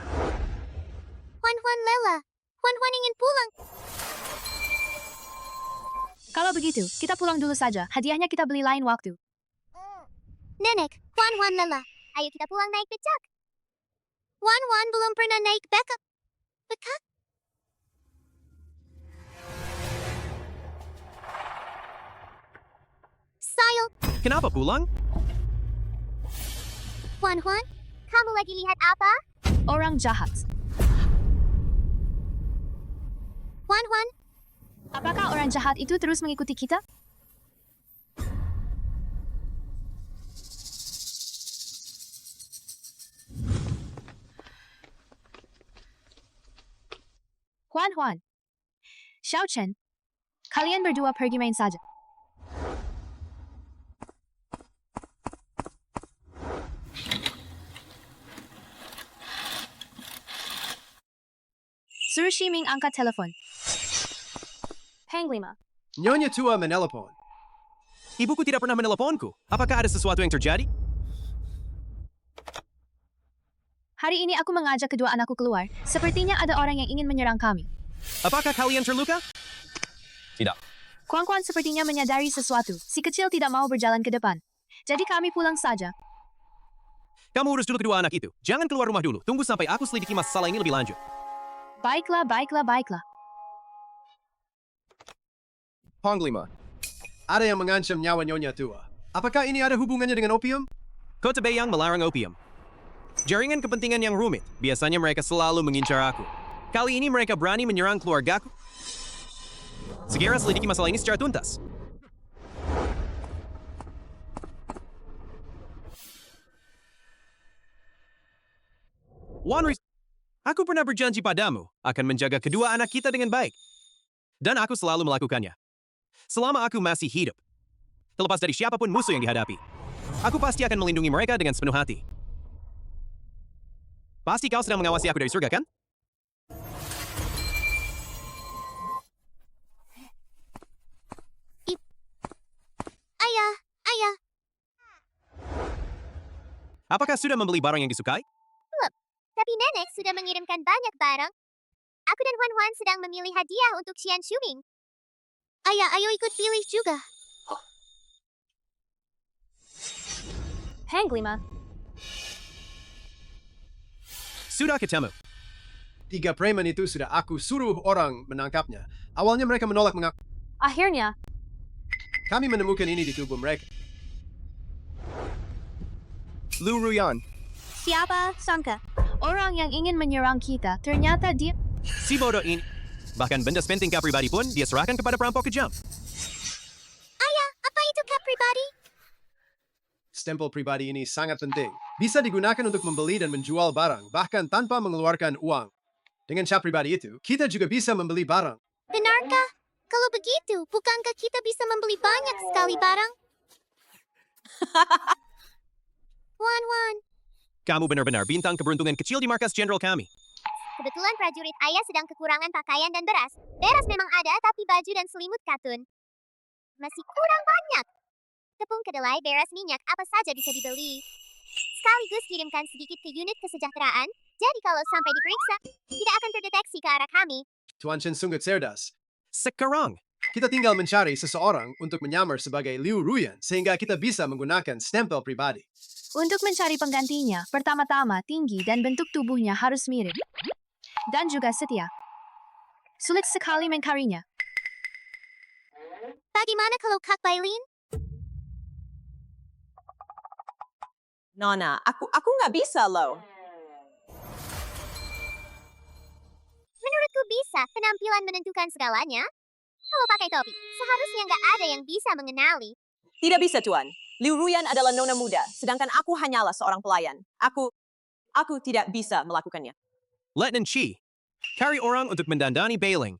Wan Lela. Wan ingin pulang. Kalau begitu, kita pulang dulu saja. Hadiahnya kita beli lain waktu. Nenek, Wan Lela. Ayo kita pulang naik becak. Wan belum pernah naik becak. Becak? Sayul, Kenapa pulang? Wan, kamu lagi lihat apa? Orang jahat. Wan, Apakah orang jahat itu terus mengikuti kita? Huan, Xiao Chen, kalian berdua pergi main saja. Suruh Shiming angkat telepon. Panglima. Nyonya tua menelepon. Ibuku tidak pernah meneleponku. Apakah ada sesuatu yang terjadi? Hari ini aku mengajak kedua anakku keluar. Sepertinya ada orang yang ingin menyerang kami. Apakah kalian terluka? Tidak. Kuan-Kuan sepertinya menyadari sesuatu. Si kecil tidak mau berjalan ke depan. Jadi kami pulang saja. Kamu urus dulu kedua anak itu. Jangan keluar rumah dulu. Tunggu sampai aku selidiki masalah ini lebih lanjut. Baiklah, baiklah, baiklah. Panglima, ada yang mengancam nyawa Nyonya Tua. Apakah ini ada hubungannya dengan opium? Kota Beyang melarang opium. Jaringan kepentingan yang rumit. Biasanya mereka selalu mengincar aku. Kali ini mereka berani menyerang keluargaku. Segera selidiki masalah ini secara tuntas. Aku pernah berjanji padamu akan menjaga kedua anak kita dengan baik. Dan aku selalu melakukannya. Selama aku masih hidup. Terlepas dari siapapun musuh yang dihadapi. Aku pasti akan melindungi mereka dengan sepenuh hati. Pasti kau sedang mengawasi aku dari surga, kan? Ayah, ayah. Apakah sudah membeli barang yang disukai? Belum. Tapi nenek sudah mengirimkan banyak barang. Aku dan Huan-Huan sedang memilih hadiah untuk Xian Shuming. Ayah, ayo ikut pilih juga. Panglima. Sudah ketemu. 3 preman itu sudah aku suruh orang menangkapnya. Awalnya mereka menolak mengaku. Akhirnya, Kami menemukan ini di tubuh mereka. Lu Ruyan. Siapa sangka? Orang yang ingin menyerang kita, ternyata dia... Si bodoh ini. Bahkan benda penting kau pribadi pun dia serahkan kepada perampok kejam. Ayah, apa itu kap pribadi? Stempel pribadi ini sangat penting. Bisa digunakan untuk membeli dan menjual barang, bahkan tanpa mengeluarkan uang. Dengan cap pribadi itu, kita juga bisa membeli barang. Benarkah? Kalau begitu, bukankah kita bisa membeli banyak sekali barang? Wan-Wan, Kamu benar-benar bintang keberuntungan kecil di markas jenderal kami. kebetulan prajurit ayah sedang kekurangan pakaian dan beras. Beras memang ada, tapi baju dan selimut katun masih kurang banyak. Tepung kedelai, beras, minyak, apa saja bisa dibeli. Sekaligus kirimkan sedikit ke unit kesejahteraan, jadi kalau sampai diperiksa, tidak akan terdeteksi ke arah kami. Tuan Chen sungguh cerdas. Sekarang, Kita tinggal mencari seseorang untuk menyamar sebagai Liu Ruyan sehingga kita bisa menggunakan stempel pribadi. Untuk mencari penggantinya, pertama-tama tinggi dan bentuk tubuhnya harus mirip. Dan juga setia. Sulit sekali mencarinya. Bagaimana kalau Kak Bailin? Nona, aku nggak bisa loh. Menurutku bisa, penampilan menentukan segalanya. Kalau pakai topi, seharusnya nggak ada yang bisa mengenali. Tidak bisa, Tuan. Liu Ruyan adalah nona muda, sedangkan aku hanyalah seorang pelayan. Aku tidak bisa melakukannya. Letnan Chi, cari orang untuk mendandani Bailing.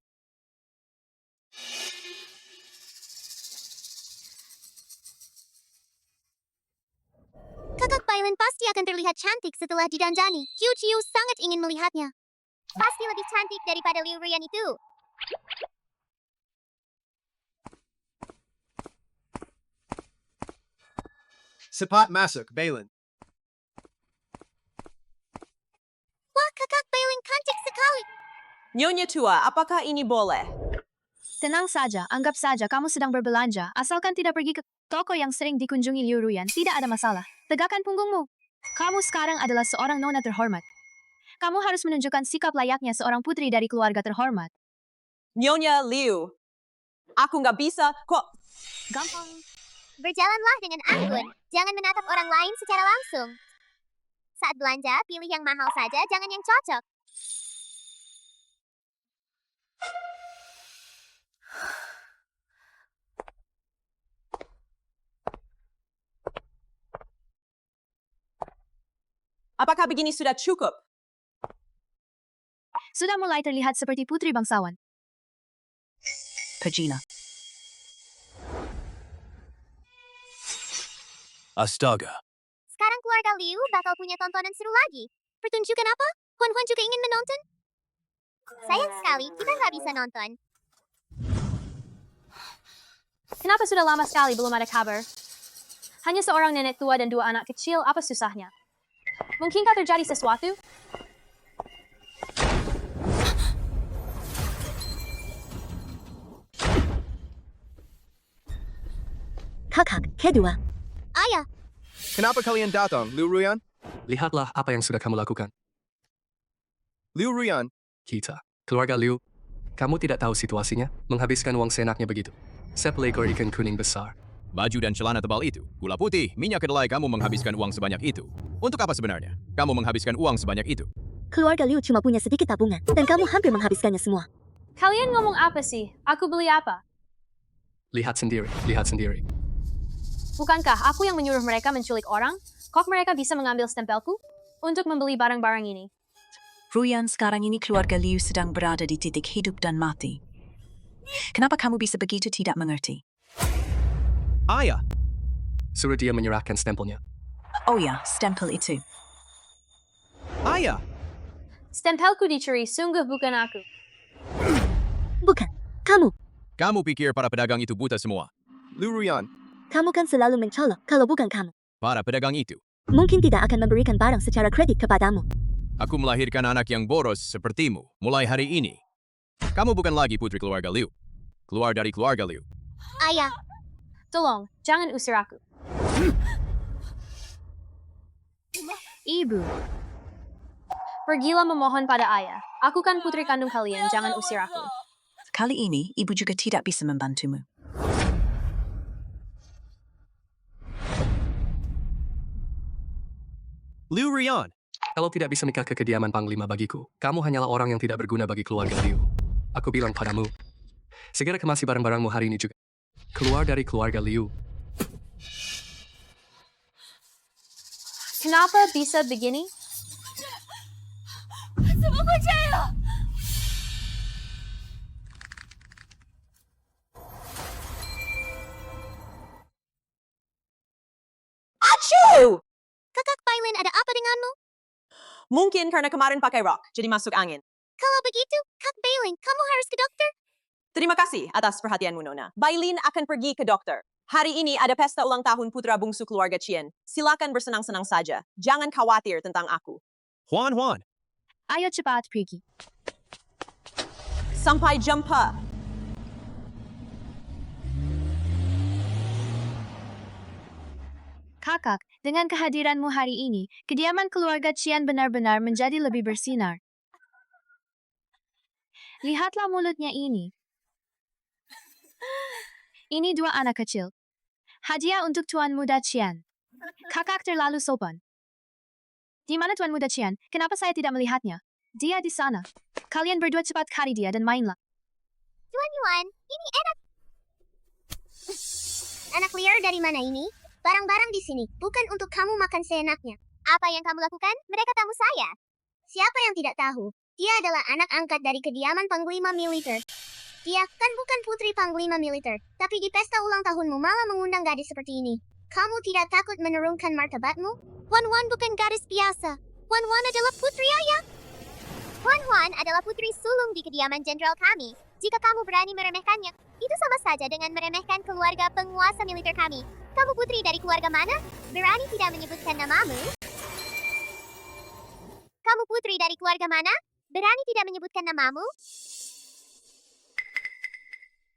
Kakak Bailin pasti akan terlihat cantik setelah didandani. Qiu Qiu sangat ingin melihatnya. Pasti lebih cantik daripada Liu Ruyan itu. Cepat masuk, Bailin. Wah, Kakak Bailin cantik sekali. Nyonya tua, apakah ini boleh? Tenang saja, anggap saja kamu sedang berbelanja, asalkan tidak pergi ke toko yang sering dikunjungi Liu Ruyan, tidak ada masalah. Tegakkan punggungmu. Kamu sekarang adalah seorang nona terhormat. Kamu harus menunjukkan sikap layaknya seorang putri dari keluarga terhormat. Nyonya Liu, aku nggak bisa kok. Gampang. Berjalanlah dengan anggun. Jangan menatap orang lain secara langsung. Saat belanja, pilih yang mahal saja, jangan yang cocok. Apakah begini sudah cukup? Sudah mulai terlihat seperti putri bangsawan. Pagina. Astaga. Sekarang keluarga Liu bakal punya tontonan seru lagi. Pertunjukan apa? Huan-Huan juga ingin menonton? Sayang sekali, kita nggak bisa nonton. Kenapa sudah lama sekali belum ada kabar? Hanya seorang nenek tua dan 2 anak kecil, apa susahnya? Mungkinkah terjadi sesuatu? Kakak, kedua. Ayah, Kenapa kalian datang, Liu Ruyan? Lihatlah apa yang sudah kamu lakukan. Liu Ruyan, Kita, keluarga Liu, kamu tidak tahu situasinya, menghabiskan uang seenaknya begitu. Sepelekor ikan kuning besar. baju dan celana tebal itu, gula putih, minyak kedelai, kamu menghabiskan uang sebanyak itu. Untuk apa sebenarnya? Kamu menghabiskan uang sebanyak itu. Keluarga Liu cuma punya sedikit tabungan, dan kamu hampir menghabiskannya semua. Kalian ngomong apa sih? Aku beli apa? Lihat sendiri, lihat sendiri. Bukankah aku yang menyuruh mereka menculik orang? Kok mereka bisa mengambil stempelku untuk membeli barang-barang ini? Ruyan, sekarang ini keluarga Liu sedang berada di titik hidup dan mati. Kenapa kamu bisa begitu tidak mengerti? Ayah, Suruh dia menyerahkan stempelnya. Oh ya, stempel itu. ayah. Stempelku dicuri, sungguh bukan aku. Bukan, kamu. Kamu pikir para pedagang itu buta semua? Liu Ruyan, Kamu kan selalu mencolok kalau bukan kamu. para pedagang itu. Mungkin tidak akan memberikan barang secara kredit kepadamu. Aku melahirkan anak yang boros sepertimu mulai hari ini. Kamu bukan lagi putri keluarga Liu. Keluar dari keluarga Liu. ayah, Tolong, jangan usir aku. Ibu, Pergilah memohon pada ayah. Aku kan putri kandung kalian, jangan usir aku. Kali ini, ibu juga tidak bisa membantumu. Liu Ruyan, Kalau tidak bisa nikah ke kediaman Panglima bagiku, kamu hanyalah orang yang tidak berguna bagi keluarga Liu. Aku bilang padamu, segera kemasi barang-barangmu hari ini juga. Keluar dari keluarga Liu. Kenapa bisa begini? Achoo! Kakak Bailin, ada apa denganmu? Mungkin karena kemarin pakai rok, jadi masuk angin. Kalau begitu, Kak Bailin, kamu harus ke dokter. Terima kasih atas perhatianmu, Nona. Bailin akan pergi ke dokter. Hari ini ada pesta ulang tahun putra bungsu keluarga Chien. Silakan bersenang-senang saja. Jangan khawatir tentang aku. Juan. ayo cepat pergi. Sampai jumpa. Kakak, dengan kehadiranmu hari ini, kediaman keluarga Chien benar-benar menjadi lebih bersinar. Lihatlah mulutnya ini. Ini 2 anak kecil. Hadiah untuk Tuan Muda Chien. Kakak terlalu sopan. Di mana Tuan Muda Chien? Kenapa saya tidak melihatnya? Dia di sana. Kalian berdua cepat cari dia dan mainlah. Tuan Yuan, ini enak. Anak liar dari mana ini? Barang-barang di sini, bukan untuk kamu makan seenaknya. Apa yang kamu lakukan? Mereka tamu saya. Siapa yang tidak tahu? Dia adalah anak angkat dari kediaman Panglima Militer. Dia kan bukan putri Panglima Militer, tapi di pesta ulang tahunmu malah mengundang gadis seperti ini. Kamu tidak takut menurunkan martabatmu? Wan bukan gadis biasa. Wan adalah putri ayah. Wan adalah putri sulung di kediaman jenderal kami. Jika kamu berani meremehkannya, itu sama saja dengan meremehkan keluarga penguasa militer kami. Kamu putri dari keluarga mana? Berani tidak menyebutkan namamu? Kamu putri dari keluarga mana? Berani tidak menyebutkan namamu?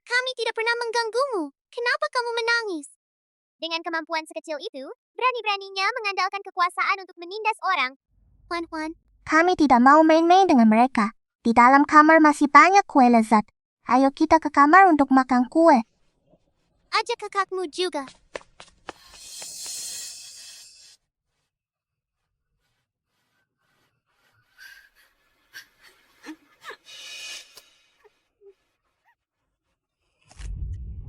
Kami tidak pernah mengganggumu. Kenapa kamu menangis? Dengan kemampuan sekecil itu, berani-beraninya mengandalkan kekuasaan untuk menindas orang. Wan, kami tidak mau main-main dengan mereka. Di dalam kamar masih banyak kue lezat. Ayo kita ke kamar untuk makan kue. Ajak kakakmu juga.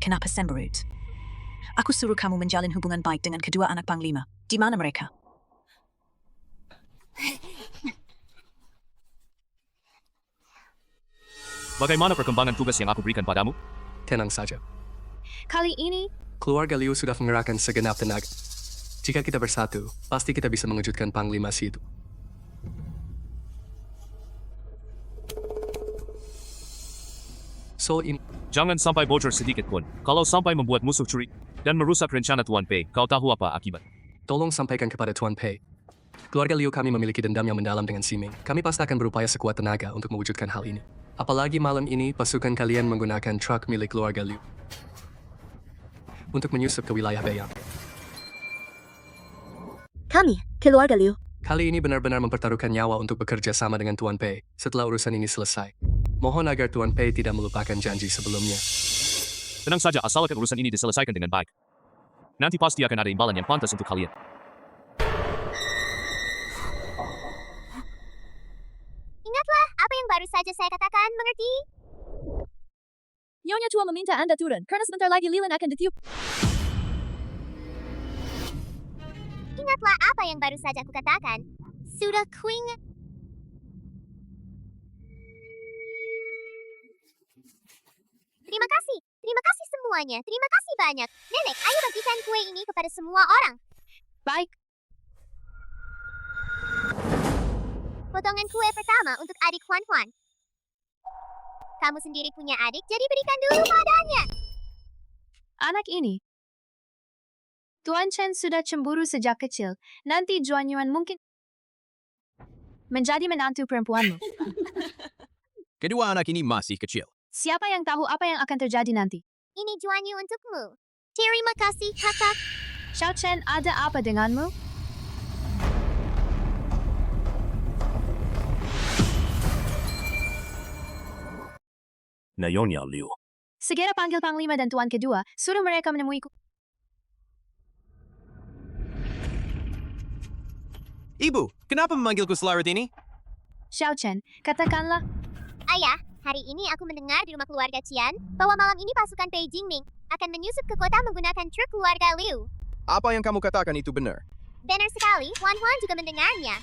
Kenapa semberut? Aku suruh kamu menjalin hubungan baik dengan kedua anak Panglima. Di mana mereka? Bagaimana perkembangan tugas yang aku berikan padamu? Tenang saja. Kali ini, Keluarga Liu sudah mengerahkan segenap tenaga. Jika kita bersatu, pasti kita bisa mengejutkan Panglima si itu. Jangan sampai bocor sedikit pun. Kalau sampai membuat musuh curi dan merusak rencana Tuan Pei, kau tahu apa akibat? Tolong sampaikan kepada Tuan Pei. Keluarga Liu kami memiliki dendam yang mendalam dengan Si Ming. Kami pasti akan berupaya sekuat tenaga untuk mewujudkan hal ini. Apalagi malam ini pasukan kalian menggunakan truk milik keluarga Liu. untuk menyusup ke wilayah Beiyang. Kami, keluarga Liu. Kali ini benar-benar mempertaruhkan nyawa untuk bekerja sama dengan Tuan Pei setelah urusan ini selesai. Mohon agar Tuan Pei tidak melupakan janji sebelumnya. Tenang saja, asalkan urusan ini diselesaikan dengan baik. Nanti pasti akan ada imbalan yang pantas untuk kalian. Ingatlah apa yang baru saja saya katakan, mengerti? Nyonya Tua meminta Anda turun, karena sebentar lagi lilin akan ditiup. Ingatlah apa yang baru saja aku katakan. Sudah kuing. Terima kasih semuanya. Terima kasih banyak. Nenek, ayo bagikan kue ini kepada semua orang. Baik. Potongan kue pertama untuk adik Huan Huan. Kamu sendiri punya adik, jadi berikan dulu padanya. Anak ini. Tuan Chen sudah cemburu sejak kecil. Nanti Juan Yuan mungkin menjadi menantu perempuanmu. Kedua anak ini masih kecil. Siapa yang tahu apa yang akan terjadi nanti? Ini Juan Yu untukmu. Terima kasih, kakak. Xiao Chen, ada apa denganmu? Nyonya Liu. Segera panggil Panglima dan Tuan kedua, suruh mereka menemuiku. Ibu, kenapa memanggilku selarut ini? Xiao Chen, katakanlah. Ayah, hari ini aku mendengar di rumah keluarga Qian bahwa malam ini pasukan Pei Jingming akan menyusup ke kota menggunakan truk keluarga Liu. Apa yang kamu katakan itu benar? Benar sekali, Huan Huan juga mendengarnya.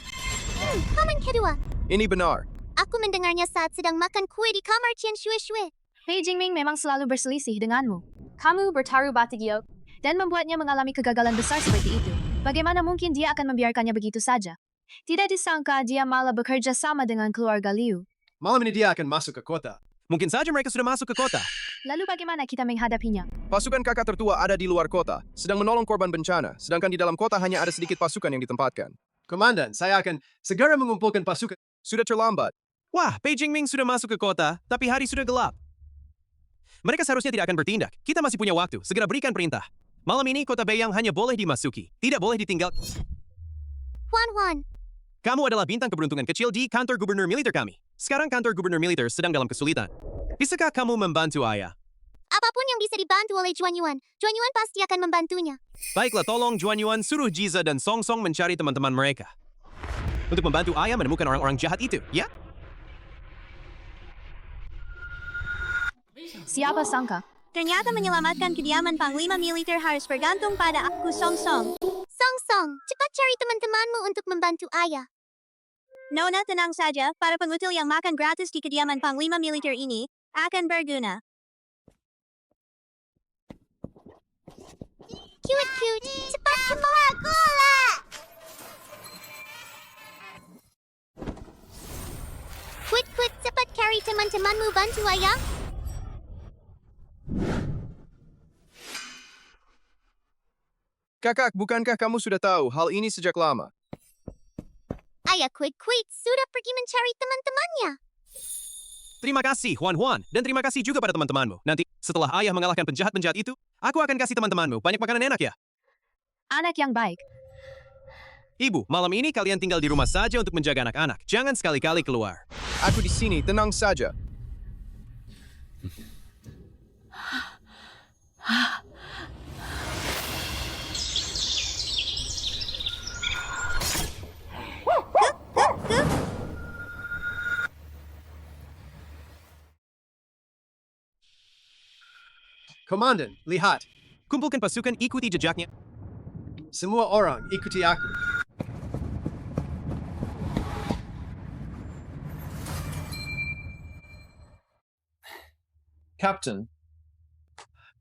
Komen kedua. Ini benar. Aku mendengarnya saat sedang makan kue di kamar Qian Shui. Pei Jingming memang selalu berselisih denganmu. Kamu bertaruh batu giok. Dan membuatnya mengalami kegagalan besar seperti itu. Bagaimana mungkin dia akan membiarkannya begitu saja? Tidak disangka dia malah bekerja sama dengan keluarga Liu. Malam ini dia akan masuk ke kota. Mungkin saja mereka sudah masuk ke kota. Lalu bagaimana kita menghadapinya? Pasukan kakak tertua ada di luar kota, sedang menolong korban bencana, sedangkan di dalam kota hanya ada sedikit pasukan yang ditempatkan. Komandan, saya akan segera mengumpulkan pasukan. Sudah terlambat. Wah, Pei Jingming sudah masuk ke kota, tapi hari sudah gelap. Mereka seharusnya tidak akan bertindak. Kita masih punya waktu. Segera berikan perintah. Malam ini kota Beiyang hanya boleh dimasuki. Tidak boleh ditinggal. Huan Huan. Kamu adalah bintang keberuntungan kecil di kantor gubernur militer kami. Sekarang kantor gubernur militer sedang dalam kesulitan. Bisakah kamu membantu ayah? Apapun yang bisa dibantu oleh Juan Yuan pasti akan membantunya. Baiklah, tolong Juan Yuan suruh Jiza dan Song Song mencari teman-teman mereka. Untuk membantu ayah menemukan orang-orang jahat itu, ya? Siapa sangka? Ternyata menyelamatkan kediaman Panglima Militer harus bergantung pada aku, Song Song. Song Song, cepat cari teman-temanmu untuk membantu ayah. Nona, tenang saja, para pengutil yang makan gratis di kediaman Panglima Militer ini akan berguna. Cute, cepat kembali bola. Quick, cepat cari teman-temanmu, bantu ayah. Kakak, bukankah kamu sudah tahu hal ini sejak lama? Ayah quick, sudah pergi mencari teman-temannya. Terima kasih, Huan Huan. Dan terima kasih juga pada teman-temanmu. Nanti, setelah ayah mengalahkan penjahat-penjahat itu, aku akan kasih teman-temanmu banyak makanan enak ya. Anak yang baik. Ibu, malam ini kalian tinggal di rumah saja untuk menjaga anak-anak. Jangan sekali-kali keluar. Aku di sini, tenang saja. Komandan, lihat. Kumpulkan pasukan, ikuti jejaknya. Semua orang, ikuti aku. Captain,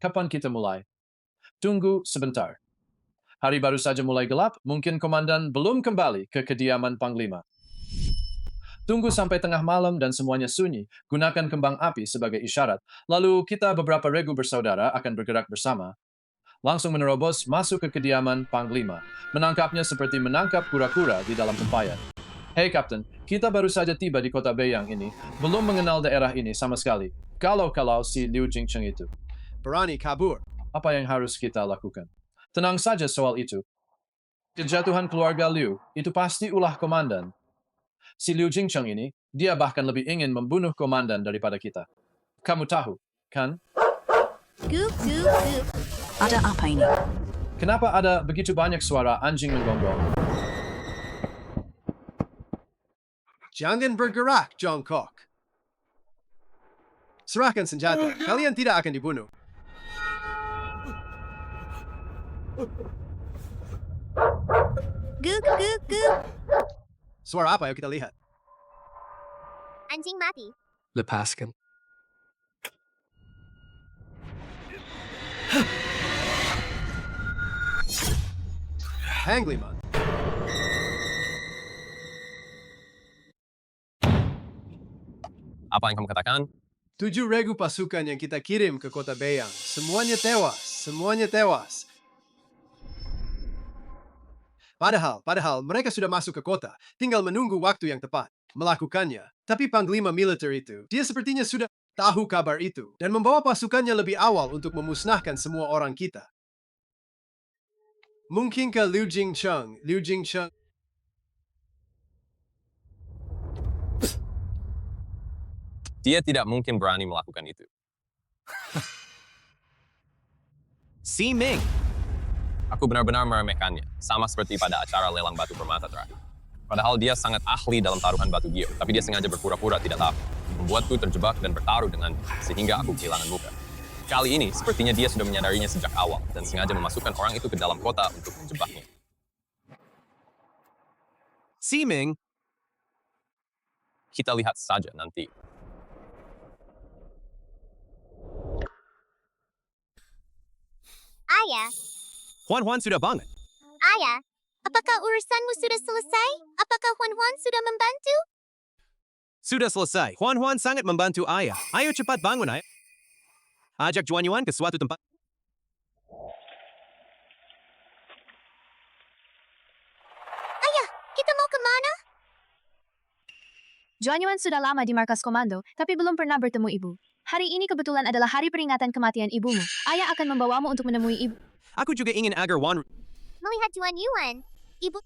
kapan kita mulai? Tunggu sebentar. Hari baru saja mulai gelap, mungkin komandan belum kembali ke kediaman Panglima. Tunggu sampai tengah malam dan semuanya sunyi, gunakan kembang api sebagai isyarat. Lalu kita beberapa regu bersaudara akan bergerak bersama. Langsung menerobos masuk ke kediaman Panglima. Menangkapnya seperti menangkap kura-kura di dalam tempayan. Hei Kapten, kita baru saja tiba di kota Beiyang ini. Belum mengenal daerah ini sama sekali. Kalau si Liu Jingcheng itu. Berani kabur. Apa yang harus kita lakukan? Tenang saja soal itu. Kejatuhan keluarga Liu, itu pasti ulah komandan. Si Liu Jingcheng ini, dia bahkan lebih ingin membunuh komandan daripada kita. Kamu tahu, kan? Goop, goop, goop. Ada apa ini? Kenapa ada begitu banyak suara anjing menggonggong? Jangan bergerak, Jongkok. Serahkan senjata. Kalian tidak akan dibunuh. Goop, goop, goop. Suara apa? Ayo kita lihat. Anjing mati. Lepaskan. Hangliman. Apa yang kamu katakan? 7.000 pasukan yang kita kirim ke kota Beiyang. Semuanya tewas. Semuanya tewas. Padahal mereka sudah masuk ke kota. Tinggal menunggu waktu yang tepat melakukannya. Tapi Panglima militer itu, dia sepertinya sudah tahu kabar itu dan membawa pasukannya lebih awal untuk memusnahkan semua orang kita. Mungkinkah Liu Jingcheng? Dia tidak mungkin berani melakukan itu. Si Ming. Aku benar-benar meremehkannya, sama seperti pada acara lelang batu permata terakhir. Padahal dia sangat ahli dalam taruhan batu giok, tapi dia sengaja berpura-pura tidak tahu, membuatku terjebak dan bertaruh dengannya, sehingga aku kehilangan muka. Kali ini, sepertinya dia sudah menyadarinya sejak awal, dan sengaja memasukkan orang itu ke dalam kota untuk menjebaknya. Si Ming. Kita lihat saja nanti. Ayah, Juan sudah bangun. Ayah, apakah urusanmu sudah selesai? Apakah Juan sudah membantu? Sudah selesai. Juan sangat membantu ayah. Ayo cepat bangun, ayah. Ajak Juan Yuan ke suatu tempat. Ayah, kita mau kemana? Juan Yuan sudah lama di markas komando, tapi belum pernah bertemu ibu. Hari ini kebetulan adalah hari peringatan kematian ibumu. Ayah akan membawamu untuk menemui ibu. Aku juga ingin agar Juan... Melihat Juan Yuan. Ibu,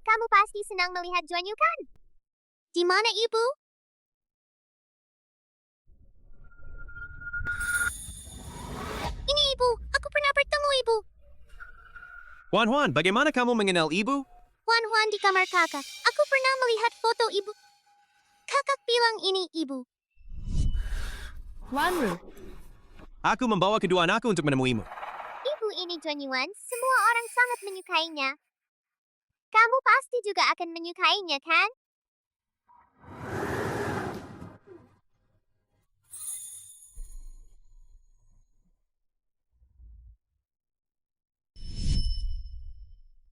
kamu pasti senang melihat Juan Yuan, kan? Di mana ibu? Ini ibu, aku pernah bertemu ibu. Juan, bagaimana kamu mengenal ibu? Juan di kamar kakak. Aku pernah melihat foto ibu. Kakak bilang ini ibu. Juan. Aku membawa kedua anakku untuk menemuimu. Ibu ini Juan Yuan, semua orang sangat menyukainya. Kamu pasti juga akan menyukainya, kan?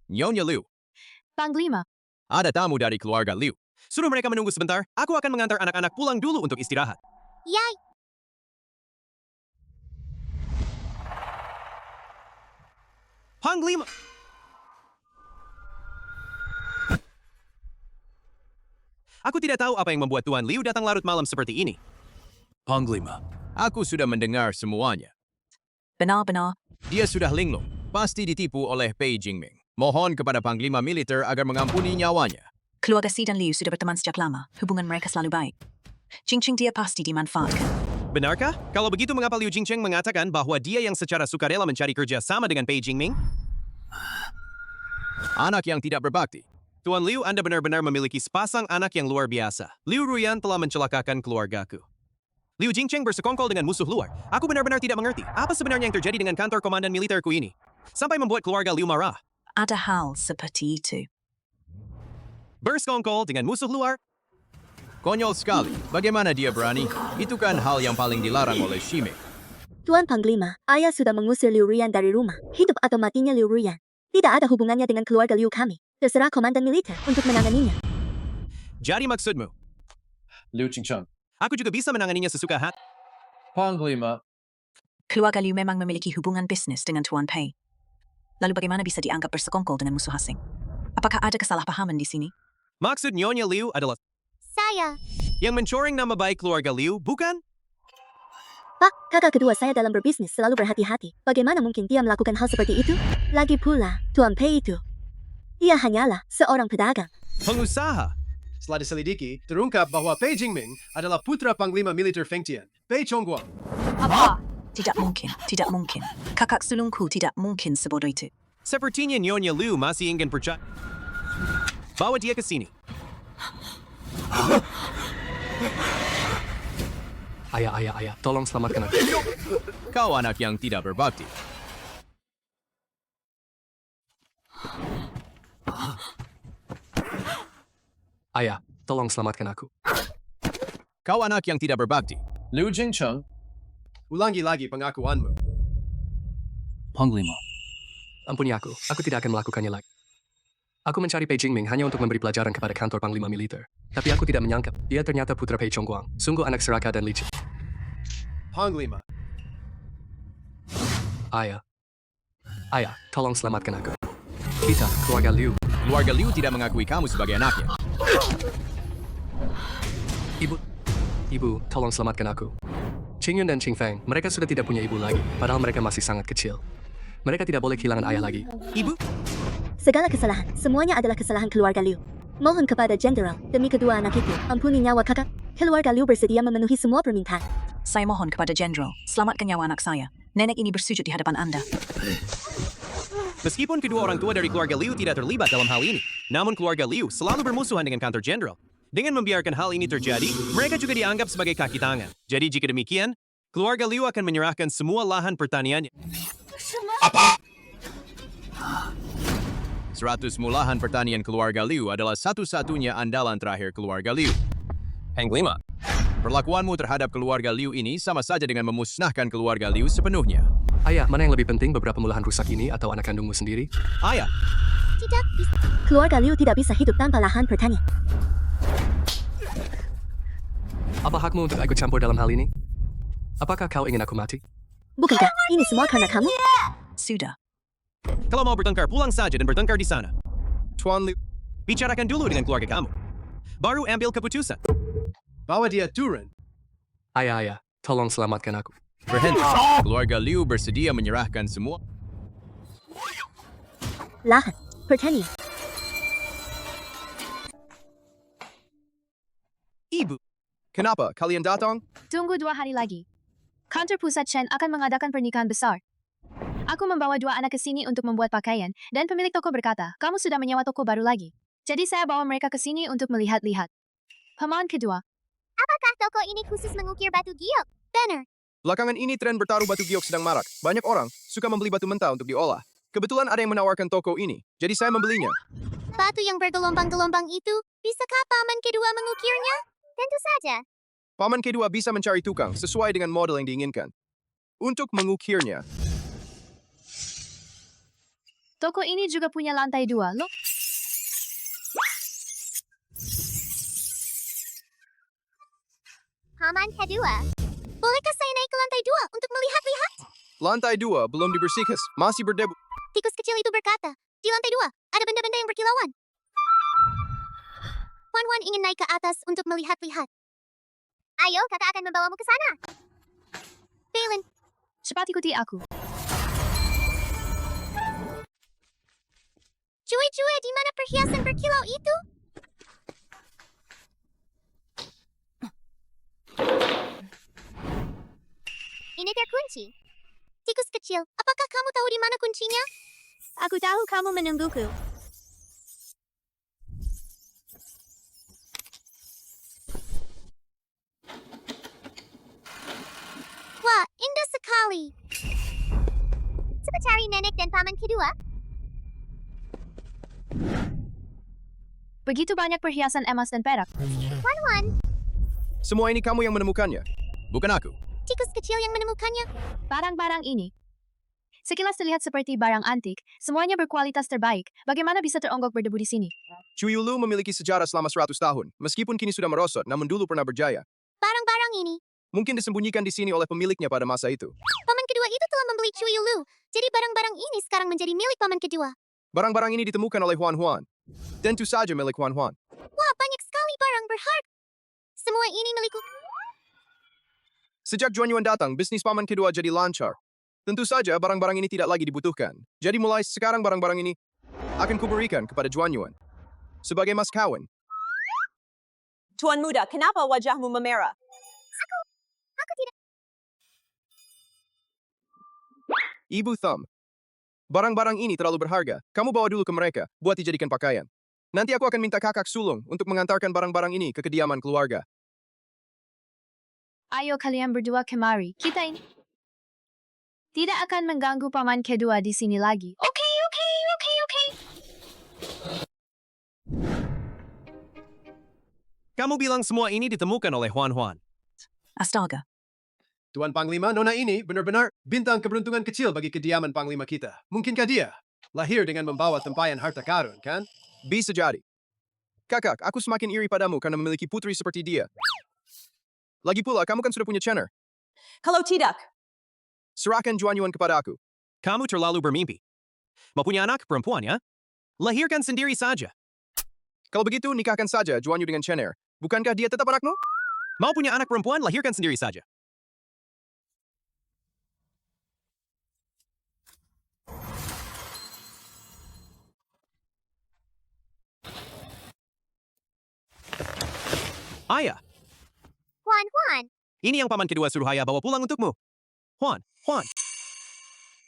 Nyonya Liu, Panglima. ada tamu dari keluarga Liu. Suruh mereka menunggu sebentar. Aku akan mengantar anak-anak pulang dulu untuk istirahat. Yay! Panglima. Aku tidak tahu apa yang membuat Tuan Liu datang larut malam seperti ini. Panglima. Aku sudah mendengar semuanya. Benar-benar. Dia sudah linglung, pasti ditipu oleh Pei Jingming. Mohon kepada Panglima militer agar mengampuni nyawanya. Keluarga Si dan Liu sudah berteman sejak lama. Hubungan mereka selalu baik. Jingcheng dia pasti dimanfaatkan. Benarkah? Kalau begitu mengapa Liu Jingcheng mengatakan bahwa dia yang secara sukarela mencari kerja sama dengan Pei Jingming? Anak yang tidak berbakti. Tuan Liu, Anda benar-benar memiliki sepasang anak yang luar biasa. Liu Ruyan telah mencelakakan keluargaku. Liu Jingcheng bersekongkol dengan musuh luar. Aku benar-benar tidak mengerti apa sebenarnya yang terjadi dengan kantor komandan militerku ini. Sampai membuat keluarga Liu marah. Ada hal seperti itu. Bersekongkol dengan musuh luar. Konyol sekali. Bagaimana dia berani? Itu kan hal yang paling dilarang oleh Shimei. Tuan Panglima, ayah sudah mengusir Liu Ruyan dari rumah. Hidup atau matinya Liu Ruyan tidak ada hubungannya dengan keluarga Liu kami. Terserah komandan militer untuk menanganinya. Jadi maksudmu? Liu Jingcheng. Aku juga bisa menanganinya sesuka hati. Panglima. Keluarga Liu memang memiliki hubungan bisnis dengan Tuan Pei. Lalu bagaimana bisa dianggap bersekongkol dengan musuh asing? Apakah ada kesalahpahaman di sini? Maksud Nyonya Liu adalah saya yang mencoreng nama baik keluarga Liu, bukan? Pak, kakak kedua saya dalam berbisnis selalu berhati-hati. Bagaimana mungkin dia melakukan hal seperti itu? Lagi pula, Tuan Pei itu. Dia hanyalah seorang pedagang. Pengusaha. Setelah diselidiki, terungkap bahwa Pei Jingming adalah putra Panglima Militer Feng Tian, Pei Chongguang. Apa? Tidak mungkin, tidak mungkin. Kakak sulungku tidak mungkin sebodoh itu. Sepertinya Nyonya Liu masih ingin percaya. Bawa dia ke sini. Ayah, tolong selamatkan aku. Kau anak yang tidak berbakti. Ayah, tolong selamatkan aku. Kau anak yang tidak berbakti. Liu Jingcheng, Ulangi lagi pengakuanmu. Panglima, ampuni aku tidak akan melakukannya lagi. Aku mencari Pei Jingming hanya untuk memberi pelajaran kepada kantor Panglima Militer. Tapi aku tidak menyangka, dia ternyata putra Pei Chongguang. Sungguh anak serakah dan licik. Panglima. Ayah, tolong selamatkan aku. Kita, keluarga Liu. Keluarga Liu tidak mengakui kamu sebagai anaknya. Ibu, tolong selamatkan aku. Qing Yun dan Qing Feng, mereka sudah tidak punya ibu lagi, padahal mereka masih sangat kecil. Mereka tidak boleh kehilangan ayah lagi. Ibu? Segala kesalahan, semuanya adalah kesalahan keluarga Liu. Mohon kepada Jenderal, demi kedua anak itu, ampuni nyawa kakak. Keluarga Liu bersedia memenuhi semua permintaan. Saya mohon kepada Jenderal, selamatkan nyawa anak saya. Nenek ini bersujud di hadapan Anda. Meskipun kedua orang tua dari keluarga Liu tidak terlibat dalam hal ini, namun keluarga Liu selalu bermusuhan dengan kantor jenderal. Dengan membiarkan hal ini terjadi, mereka juga dianggap sebagai kaki tangan. Jadi jika demikian, keluarga Liu akan menyerahkan semua lahan pertaniannya. 100 mulahan pertanian keluarga Liu adalah satu-satunya andalan terakhir keluarga Liu. Panglima, Perlakuanmu terhadap keluarga Liu ini sama saja dengan memusnahkan keluarga Liu sepenuhnya. Ayah, mana yang lebih penting, beberapa mulahan rusak ini atau anak kandungmu sendiri? Ayah. Tidak bisa. Keluarga Liu tidak bisa hidup tanpa lahan pertanian. Apa hakmu untuk ikut campur dalam hal ini? Apakah kau ingin aku mati? Bukankah ini semua karena kamu? Sudah. Kalau mau bertengkar, pulang saja dan bertengkar di sana. Tuan Liu, bicarakan dulu dengan keluarga kamu. Baru ambil keputusan. Bawa dia turun. Ayah, tolong selamatkan aku. Berhenti. Keluarga Liu bersedia menyerahkan semua Lahan pertanian. Ibu, kenapa kalian datang? Tunggu 2 hari lagi. Kantor pusat Shen akan mengadakan pernikahan besar. Aku membawa 2 anak ke sini untuk membuat pakaian, dan pemilik toko berkata, kamu sudah menyewa toko baru lagi. Jadi saya bawa mereka ke sini untuk melihat-lihat. Paman kedua. Apakah toko ini khusus mengukir batu giok? Banner. Belakangan ini tren bertaruh batu giok sedang marak. Banyak orang suka membeli batu mentah untuk diolah. Kebetulan ada yang menawarkan toko ini, jadi saya membelinya. Batu yang bergelombang-gelombang itu, bisakah paman kedua mengukirnya? Tentu saja. Paman kedua bisa mencari tukang sesuai dengan model yang diinginkan. Untuk mengukirnya, Toko ini juga punya lantai 2, loh. Paman kedua. Bolehkah saya naik ke lantai 2 untuk melihat-lihat? lantai 2 belum dibersihkan, masih berdebu. Tikus kecil itu berkata, di lantai 2, ada benda-benda yang berkilauan. Wan ingin naik ke atas untuk melihat-lihat. Ayo, kakak akan membawamu ke sana. Balin. Cepat ikuti aku. Cuy, di mana perhiasan berkilau itu? Ini terkunci. Tikus kecil, apakah kamu tahu di mana kuncinya? Aku tahu kamu menungguku. Wah, indah sekali. Cepat cari nenek dan paman kedua. Begitu banyak perhiasan emas dan perak. Wan. Semua ini kamu yang menemukannya, bukan aku. Tikus kecil yang menemukannya. Barang-barang ini. Sekilas terlihat seperti barang antik, semuanya berkualitas terbaik. Bagaimana bisa teronggok berdebu di sini? Chuyulu memiliki sejarah selama 100 tahun, meskipun kini sudah merosot, namun dulu pernah berjaya. Barang-barang ini. Mungkin disembunyikan di sini oleh pemiliknya pada masa itu. Paman kedua itu telah membeli Chuyulu, jadi barang-barang ini sekarang menjadi milik paman kedua. Barang-barang ini ditemukan oleh Huan. Tentu saja milik Huan. Wah, banyak sekali barang berharga. Semua ini milikku. Sejak Juan Yuan datang, bisnis paman kedua jadi lancar. Tentu saja barang-barang ini tidak lagi dibutuhkan. Jadi mulai sekarang barang-barang ini akan kuberikan kepada Juan Yuan sebagai mas kawin. Tuan Muda, kenapa wajahmu memerah? Aku tidak. Ibu Thumb, barang-barang ini terlalu berharga. Kamu bawa dulu ke mereka, buat dijadikan pakaian. Nanti aku akan minta kakak sulung untuk mengantarkan barang-barang ini ke kediaman keluarga. Ayo kalian berdua kemari. Kita ini tidak akan mengganggu paman kedua di sini lagi. Okay. Kamu bilang semua ini ditemukan oleh Juan Juan. Astaga. Tuan Panglima, nona ini benar-benar bintang keberuntungan kecil bagi kediaman Panglima kita. Mungkinkah dia lahir dengan membawa tempayan harta karun, kan? Bisa jadi. Kakak, aku semakin iri padamu karena memiliki putri seperti dia. Lagi pula, kamu kan sudah punya Chenner. Kalau tidak, serahkan Juan Yuan kepada aku. Kamu terlalu bermimpi. Mau punya anak perempuan, ya? Lahirkan sendiri saja. Kalau begitu, nikahkan saja Juan Yu dengan Chenner. Bukankah dia tetap anakmu? Mau punya anak perempuan, lahirkan sendiri saja. Ayah, Juan. ini yang paman kedua suruh Ayah bawa pulang untukmu. Juan.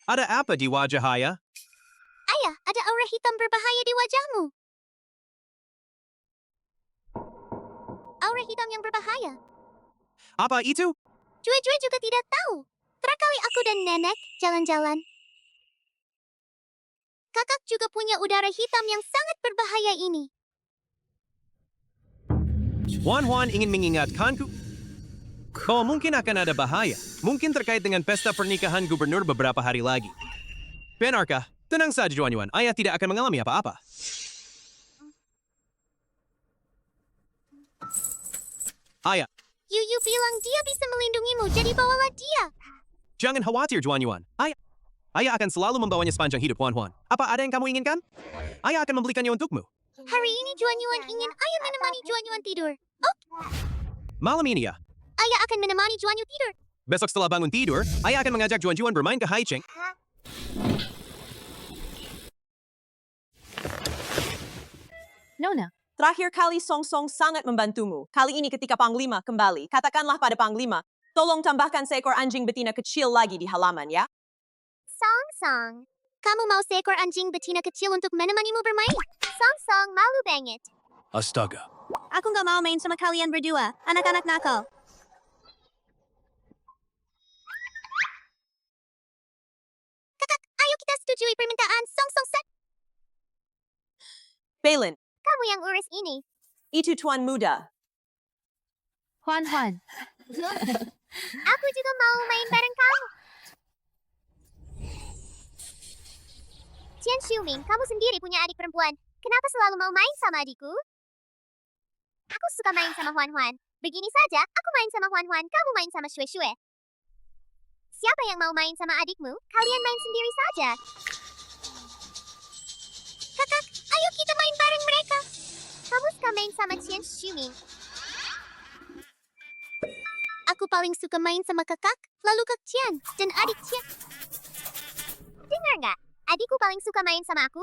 Ada apa di wajah Ayah? Ayah, ada aura hitam berbahaya di wajahmu. Aura hitam yang berbahaya. Apa itu? Jue juga tidak tahu. Terakhir aku dan nenek jalan-jalan. Kakak juga punya udara hitam yang sangat berbahaya ini. Juan ingin mengingatkanku bahwa mungkin akan ada bahaya. Mungkin terkait dengan pesta pernikahan gubernur beberapa hari lagi. Benarkah? Tenang saja, Juan Yuan. Ayah tidak akan mengalami apa-apa. Ayah. Yu bilang dia bisa melindungimu, jadi bawalah dia. Jangan khawatir, Juan Yuan. Ayah akan selalu membawanya sepanjang hidup, Juan. Apa ada yang kamu inginkan? Ayah akan membelikannya untukmu. Hari ini Juan Yuan ingin Ayah menemani Juan Yuan tidur. Malam ini ya? Ayah akan menemani Juan Yuan tidur. Besok setelah bangun tidur, Ayah akan mengajak Juan Yuan bermain ke Haicheng. Nona. Terakhir kali Song sangat membantumu. Kali ini ketika Panglima kembali, katakanlah pada Panglima, tolong tambahkan seekor anjing betina kecil lagi di halaman, ya? Song. Kamu mau seekor anjing betina kecil untuk menemanimu bermain? Song, malu banget. Astaga. Aku nggak mau main sama kalian berdua, anak-anak nakal. Kakak, ayo kita setujui permintaan Song set. Balin. Kamu yang urus ini. Itu Tuan Muda. Juan. Aku juga mau main bareng kamu. Qian Xiuming, kamu sendiri punya adik perempuan. Kenapa selalu mau main sama adikku? Aku suka main sama Juan. Begini saja, aku main sama Juan, kamu main sama Shue. Siapa yang mau main sama adikmu? Kalian main sendiri saja. Kakak, ayo kita main bareng mereka. Kamu suka main sama Qian Xiuming. Aku paling suka main sama kakak, lalu Kak Qian, dan adik Qian. Dengar nggak? Adikku paling suka main sama aku.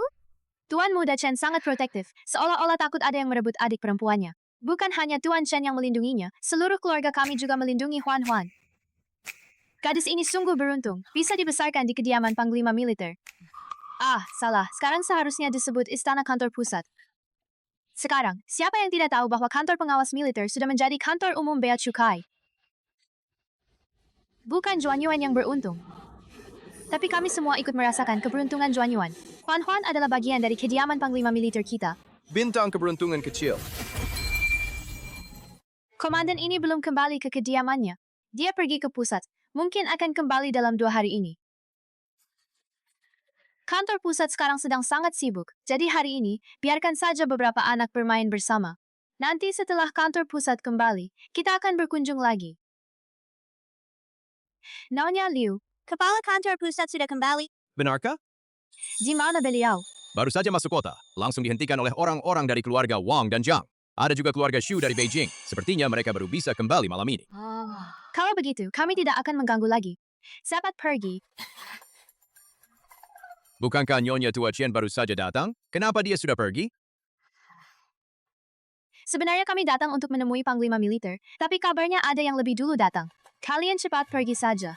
Tuan Muda Chen sangat protektif, seolah-olah takut ada yang merebut adik perempuannya. Bukan hanya Tuan Chen yang melindunginya, seluruh keluarga kami juga melindungi Juan. Gadis ini sungguh beruntung, bisa dibesarkan di kediaman Panglima Militer. Salah, sekarang seharusnya disebut Istana Kantor Pusat. Sekarang, siapa yang tidak tahu bahwa kantor pengawas militer sudah menjadi kantor umum Bea Cukai? Bukan Juan Yuan yang beruntung. Tapi kami semua ikut merasakan keberuntungan Juan Yuan. Juan adalah bagian dari kediaman Panglima Militer kita. Bintang keberuntungan kecil. Komandan ini belum kembali ke kediamannya. Dia pergi ke pusat. Mungkin akan kembali dalam 2 hari ini. Kantor pusat sekarang sedang sangat sibuk. Jadi hari ini, biarkan saja beberapa anak bermain bersama. Nanti setelah kantor pusat kembali, kita akan berkunjung lagi. Nyonya Liu. Kepala kantor pusat sudah kembali. Benarkah? Di mana beliau? Baru saja masuk kota, langsung dihentikan oleh orang-orang dari keluarga Wang dan Zhang. Ada juga keluarga Xu dari Beijing. Sepertinya mereka baru bisa kembali malam ini. Kalau begitu, kami tidak akan mengganggu lagi. Sapat pergi. Bukankah Nyonya Tua Chen baru saja datang? Kenapa dia sudah pergi? Sebenarnya kami datang untuk menemui Panglima Militer, tapi kabarnya ada yang lebih dulu datang. Kalian cepat pergi saja.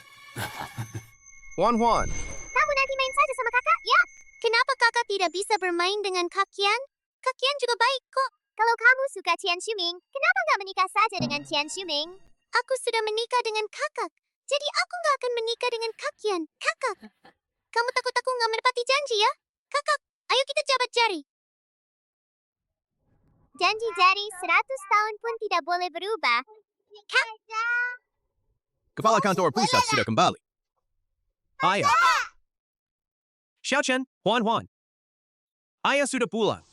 Juan. Kamu nanti main saja sama kakak, ya? Kenapa kakak tidak bisa bermain dengan Kakian? Kakian juga baik kok. Kalau kamu suka Qian Shuming, kenapa nggak menikah saja dengan Qian Shuming? Aku sudah menikah dengan kakak, jadi aku nggak akan menikah dengan Kakian. Kakak, kamu takut aku nggak menepati janji ya? Kakak, ayo kita jabat jari. Janji jari 100 tahun pun tidak boleh berubah. Kepala kantor pusat sudah kembali. Ayah. Xiao Chen, Huan. Ayah sudah pulang.